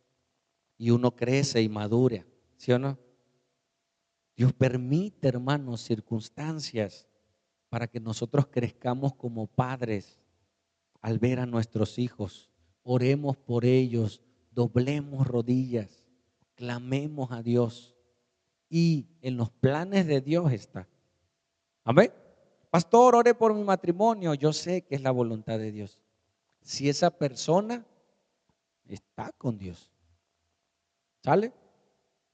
Y uno crece y madura, ¿sí o no? Dios permite, hermanos, circunstancias para que nosotros crezcamos como padres al ver a nuestros hijos. Oremos por ellos, doblemos rodillas, clamemos a Dios. Y en los planes de Dios está. Amén. Pastor, ore por mi matrimonio. Yo sé que es la voluntad de Dios. Si esa persona está con Dios. ¿Sale?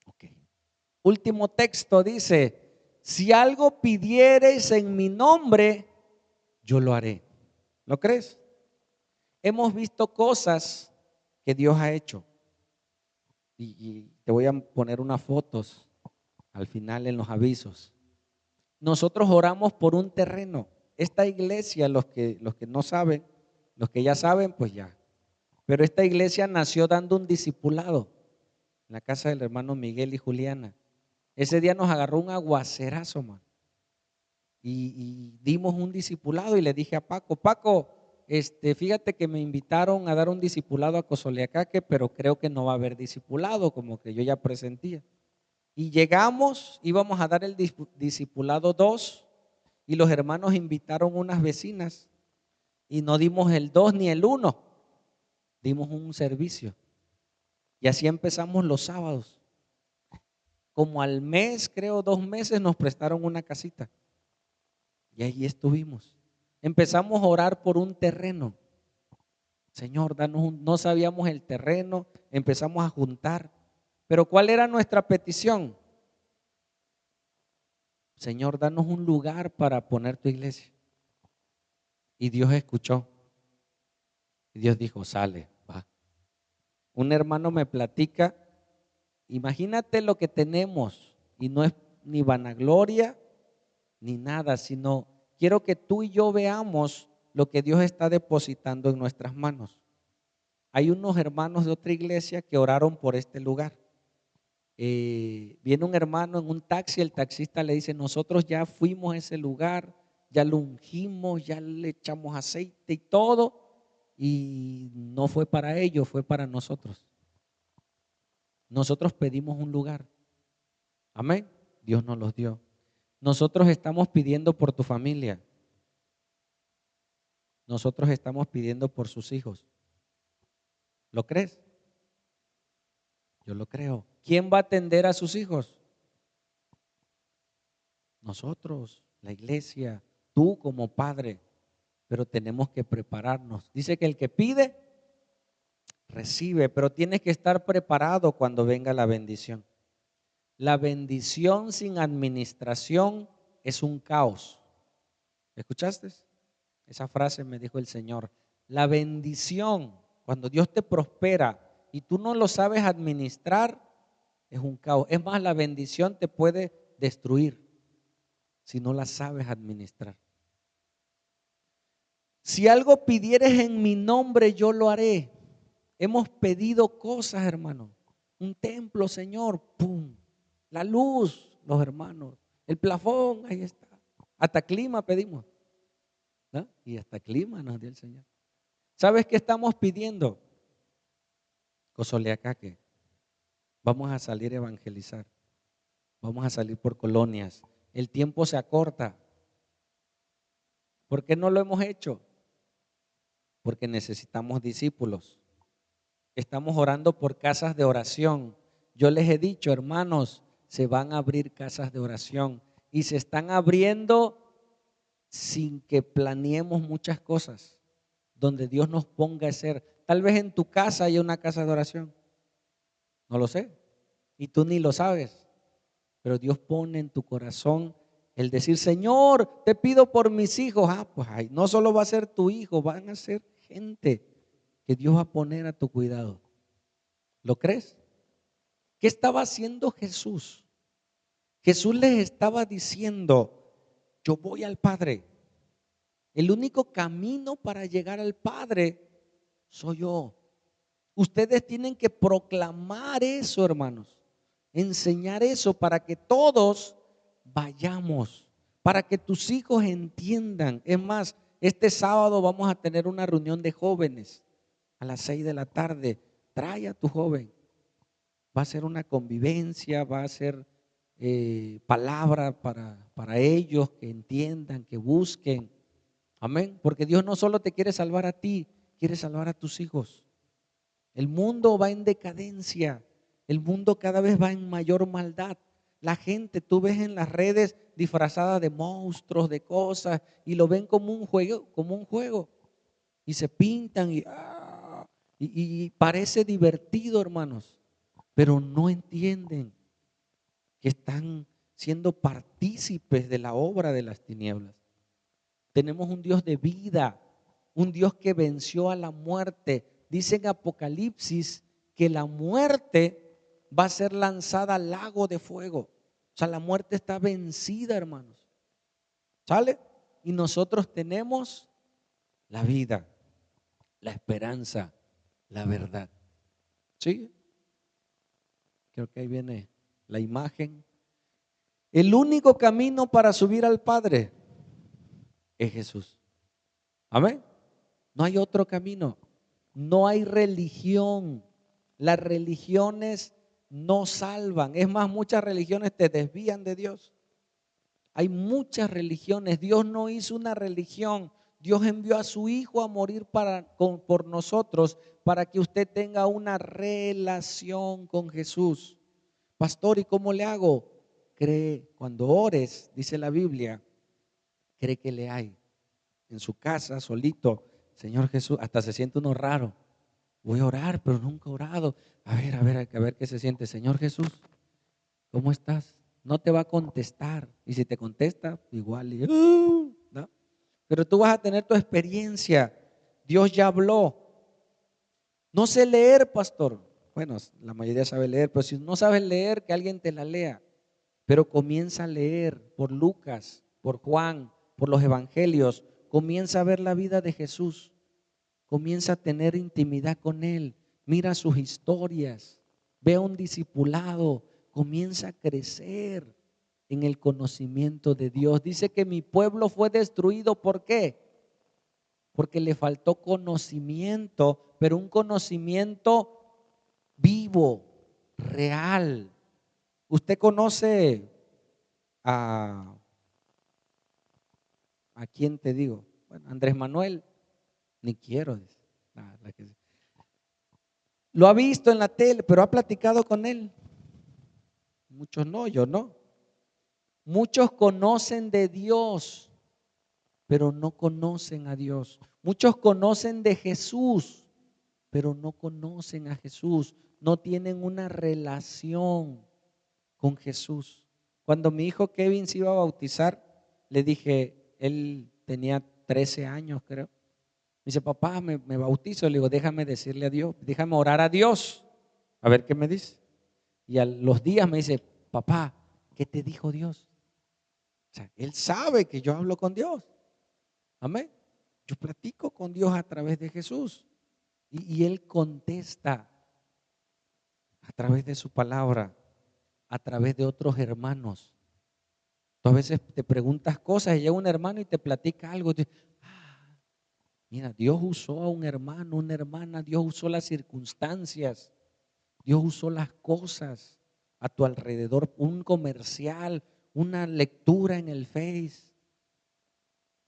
Ok. Último texto dice, si algo pidiereis en mi nombre, yo lo haré. ¿Lo crees? Hemos visto cosas que Dios ha hecho. Y te voy a poner unas fotos al final en los avisos. Nosotros oramos por un terreno. Esta iglesia, los que no saben, los que ya saben, pues ya. Pero esta iglesia nació dando un discipulado en la casa del hermano Miguel y Juliana. Ese día nos agarró un aguacerazo, man. Y dimos un discipulado y le dije a Paco, fíjate que me invitaron a dar un discipulado a Cozoleacaque, pero creo que no va a haber discipulado, como que yo ya presentía. Y llegamos, íbamos a dar el discipulado 2 y los hermanos invitaron unas vecinas y no dimos el 2 ni el 1, dimos un servicio. Y así empezamos los sábados. Como al mes, creo 2 meses, nos prestaron una casita. Y ahí estuvimos. Empezamos a orar por un terreno. Señor, no sabíamos el terreno, empezamos a juntar. Pero ¿cuál era nuestra petición? Señor, danos un lugar para poner tu iglesia. Y Dios escuchó. Y Dios dijo, sale, va. Un hermano me platica, imagínate lo que tenemos. Y no es ni vanagloria ni nada, sino quiero que tú y yo veamos lo que Dios está depositando en nuestras manos. Hay unos hermanos de otra iglesia que oraron por este lugar. Viene un hermano en un taxi, el taxista le dice, nosotros ya fuimos a ese lugar, ya lo ungimos, ya le echamos aceite y todo, y no fue para ellos, fue para nosotros. Nosotros pedimos un lugar. Amén. Dios nos los dio. Nosotros estamos pidiendo por tu familia. Nosotros estamos pidiendo por sus hijos. ¿Lo crees? Yo lo creo. ¿Quién va a atender a sus hijos? Nosotros, la iglesia, tú como padre. Pero tenemos que prepararnos. Dice que el que pide, recibe, pero tienes que estar preparado cuando venga la bendición. La bendición sin administración es un caos. ¿Escuchaste? Esa frase me dijo el Señor. La bendición, cuando Dios te prospera y tú no lo sabes administrar, es un caos. Es más, la bendición te puede destruir si no la sabes administrar. Si algo pidieres en mi nombre, yo lo haré. Hemos pedido cosas, hermano. Un templo, Señor, pum. La luz, los hermanos. El plafón, ahí está. Hasta clima pedimos, ¿no? Y hasta clima nos dio el Señor. ¿Sabes qué estamos pidiendo? Cozoleacaque. Vamos a salir a evangelizar. Vamos a salir por colonias. El tiempo se acorta. ¿Por qué no lo hemos hecho? Porque necesitamos discípulos. Estamos orando por casas de oración. Yo les he dicho, hermanos, se van a abrir casas de oración y se están abriendo sin que planeemos muchas cosas, donde Dios nos ponga a hacer. Tal vez en tu casa haya una casa de oración, no lo sé, y tú ni lo sabes, pero Dios pone en tu corazón el decir, Señor, te pido por mis hijos. Pues ay, no solo va a ser tu hijo, van a ser gente que Dios va a poner a tu cuidado. ¿Lo crees? ¿Qué estaba haciendo Jesús? Jesús les estaba diciendo, yo voy al Padre. El único camino para llegar al Padre soy yo. Ustedes tienen que proclamar eso, hermanos. Enseñar eso para que todos vayamos, para que tus hijos entiendan. Es más, este sábado vamos a tener una reunión de jóvenes a las 6 de la tarde. Trae a tu joven. Va a ser una convivencia, va a ser palabra para ellos, que entiendan, que busquen. Amén. Porque Dios no solo te quiere salvar a ti, quiere salvar a tus hijos. El mundo va en decadencia. El mundo cada vez va en mayor maldad. La gente, tú ves en las redes disfrazada de monstruos, de cosas, y lo ven como un juego, como un juego. Y se pintan y parece divertido, hermanos, pero no entienden que están siendo partícipes de la obra de las tinieblas. Tenemos un Dios de vida, un Dios que venció a la muerte. Dice en Apocalipsis que la muerte va a ser lanzada al lago de fuego. O sea, la muerte está vencida, hermanos. ¿Sale? Y nosotros tenemos la vida, la esperanza, la verdad. ¿Sí? Creo que ahí viene la imagen. El único camino para subir al Padre es Jesús. Amén. No hay otro camino. No hay religión. Las religiones no salvan. Es más, muchas religiones te desvían de Dios. Hay muchas religiones. Dios no hizo una religión. Dios envió a su Hijo a morir por nosotros para que usted tenga una relación con Jesús. Pastor, ¿y cómo le hago? Cree, cuando ores, dice la Biblia, cree que le hay. En su casa, solito, Señor Jesús, hasta se siente uno raro. Voy a orar, pero nunca he orado. A ver qué se siente. Señor Jesús, ¿cómo estás? No te va a contestar. Y si te contesta, igual. ¿No? Pero tú vas a tener tu experiencia. Dios ya habló. No sé leer, pastor. Bueno, la mayoría sabe leer, pero si no sabes leer, que alguien te la lea. Pero comienza a leer por Lucas, por Juan, por los evangelios. Comienza a ver la vida de Jesús. Comienza a tener intimidad con Él. Mira sus historias. Ve a un discipulado. Comienza a crecer en el conocimiento de Dios. Dice que mi pueblo fue destruido. ¿Por qué? Porque le faltó conocimiento, pero un conocimiento vivo, real. Usted conoce a quién te digo. Bueno, Andrés Manuel, ni quiero. Lo ha visto en la tele, pero ha platicado con él. Muchos no, yo no. Muchos conocen de Dios, pero no conocen a Dios. Muchos conocen de Jesús, pero no conocen a Jesús. No tienen una relación con Jesús. Cuando mi hijo Kevin se iba a bautizar, le dije, él tenía 13 años, creo. Me dice, papá, me bautizo. Le digo, déjame decirle a Dios, déjame orar a Dios, a ver qué me dice. Y a los días me dice, papá, ¿qué te dijo Dios? O sea, él sabe que yo hablo con Dios. Amén. Yo platico con Dios a través de Jesús. Y Él contesta a través de su palabra, a través de otros hermanos. Tú a veces te preguntas cosas y llega un hermano y te platica algo. Mira, Dios usó a un hermano, una hermana, Dios usó las circunstancias. Dios usó las cosas a tu alrededor, un comercial, una lectura en el Face.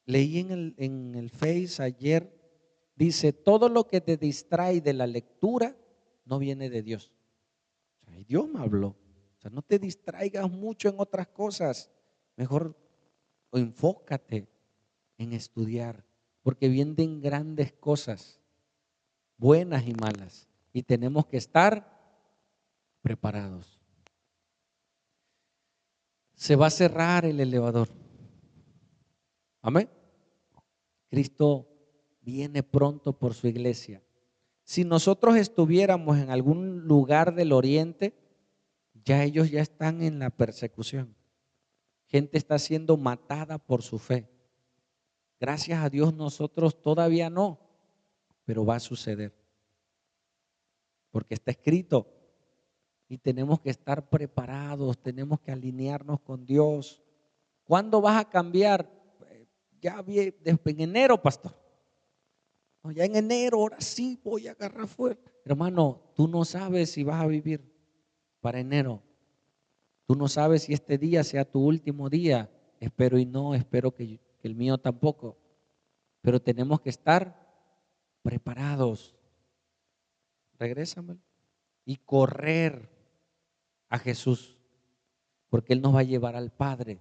Leí en el Face ayer, dice, todo lo que te distrae de la lectura no viene de Dios. O sea, y Dios me habló. O sea, no te distraigas mucho en otras cosas. Mejor enfócate en estudiar, porque vienen grandes cosas, buenas y malas, y tenemos que estar preparados. Se va a cerrar el elevador. Amén. Cristo viene pronto por su iglesia. Si nosotros estuviéramos en algún lugar del oriente, ya ellos ya están en la persecución. Gente está siendo matada por su fe. Gracias a Dios nosotros todavía no, pero va a suceder. Porque está escrito y tenemos que estar preparados, tenemos que alinearnos con Dios. ¿Cuándo vas a cambiar? Ya en enero, pastor. No, ya en enero, ahora sí voy a agarrar fuerte. Hermano, tú no sabes si vas a vivir para enero. Tú no sabes si este día sea tu último día. Espero y no, espero que el mío tampoco. Pero tenemos que estar preparados. Regrésame. Y correr a Jesús, porque Él nos va a llevar al Padre.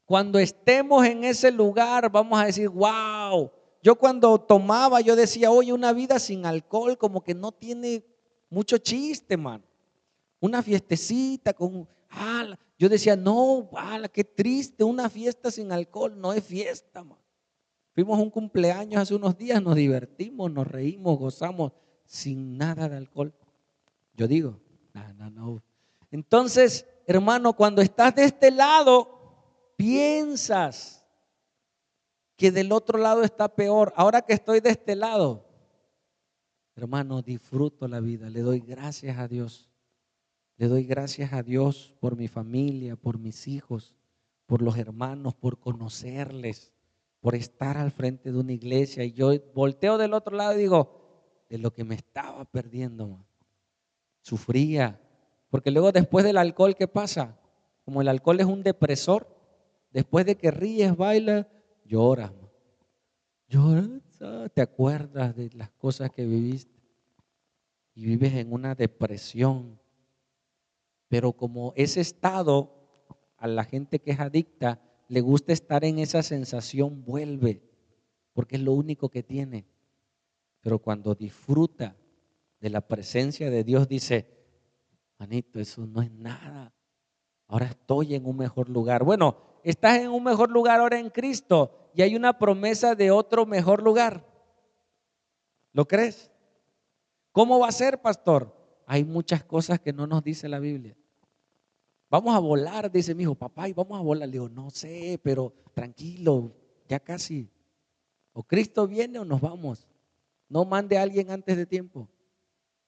Cuando estemos en ese lugar, vamos a decir, wow. Yo cuando tomaba, yo decía, oye, una vida sin alcohol como que no tiene mucho chiste, man. Una fiestecita con, yo decía, no, qué triste, una fiesta sin alcohol no es fiesta, man. Fuimos a un cumpleaños hace unos días, nos divertimos, nos reímos, gozamos sin nada de alcohol. Yo digo, no. Entonces, hermano, cuando estás de este lado, piensas que del otro lado está peor. Ahora que estoy de este lado, hermano, disfruto la vida. Le doy gracias a Dios. Le doy gracias a Dios por mi familia, por mis hijos, por los hermanos, por conocerles, por estar al frente de una iglesia. Y yo volteo del otro lado y digo, de lo que me estaba perdiendo, man. Sufría. Porque luego después del alcohol, ¿qué pasa? Como el alcohol es un depresor, después de que ríes, bailas, lloras, man. Lloras, te acuerdas de las cosas que viviste y vives en una depresión. Pero como ese estado, a la gente que es adicta, le gusta estar en esa sensación, vuelve, porque es lo único que tiene. Pero cuando disfruta de la presencia de Dios, dice, manito, eso no es nada. Ahora estoy en un mejor lugar. Bueno, estás en un mejor lugar ahora en Cristo y hay una promesa de otro mejor lugar. ¿Lo crees? ¿Cómo va a ser, pastor? Hay muchas cosas que no nos dice la Biblia. Vamos a volar, dice mi hijo, papá, y vamos a volar. Le digo, no sé, pero tranquilo, ya casi. O Cristo viene o nos vamos. No mande a alguien antes de tiempo,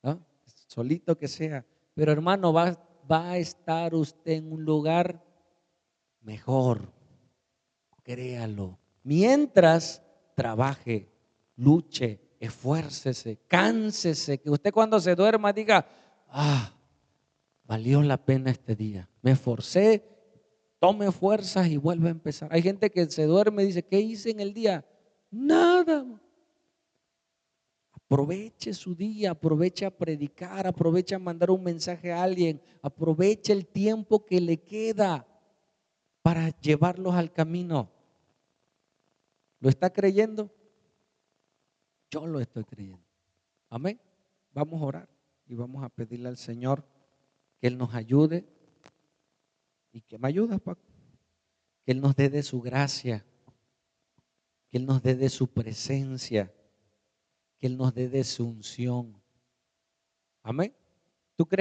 ¿no? Solito que sea. Pero hermano, va a estar usted en un lugar mejor, créalo. Mientras trabaje, luche, esfuércese, cánsese, que usted cuando se duerma diga, valió la pena este día. Me esforcé, tome fuerzas y vuelve a empezar. Hay gente que se duerme y dice, ¿qué hice en el día? Nada. Aproveche su día, aproveche a predicar, aproveche a mandar un mensaje a alguien, aproveche el tiempo que le queda para llevarlos al camino. ¿Lo está creyendo? Yo lo estoy creyendo. Amén. Vamos a orar y vamos a pedirle al Señor que Él nos ayude y que me ayude, Paco. Que Él nos dé de su gracia, que Él nos dé de su presencia, que Él nos dé de su unción. Amén. ¿Tú crees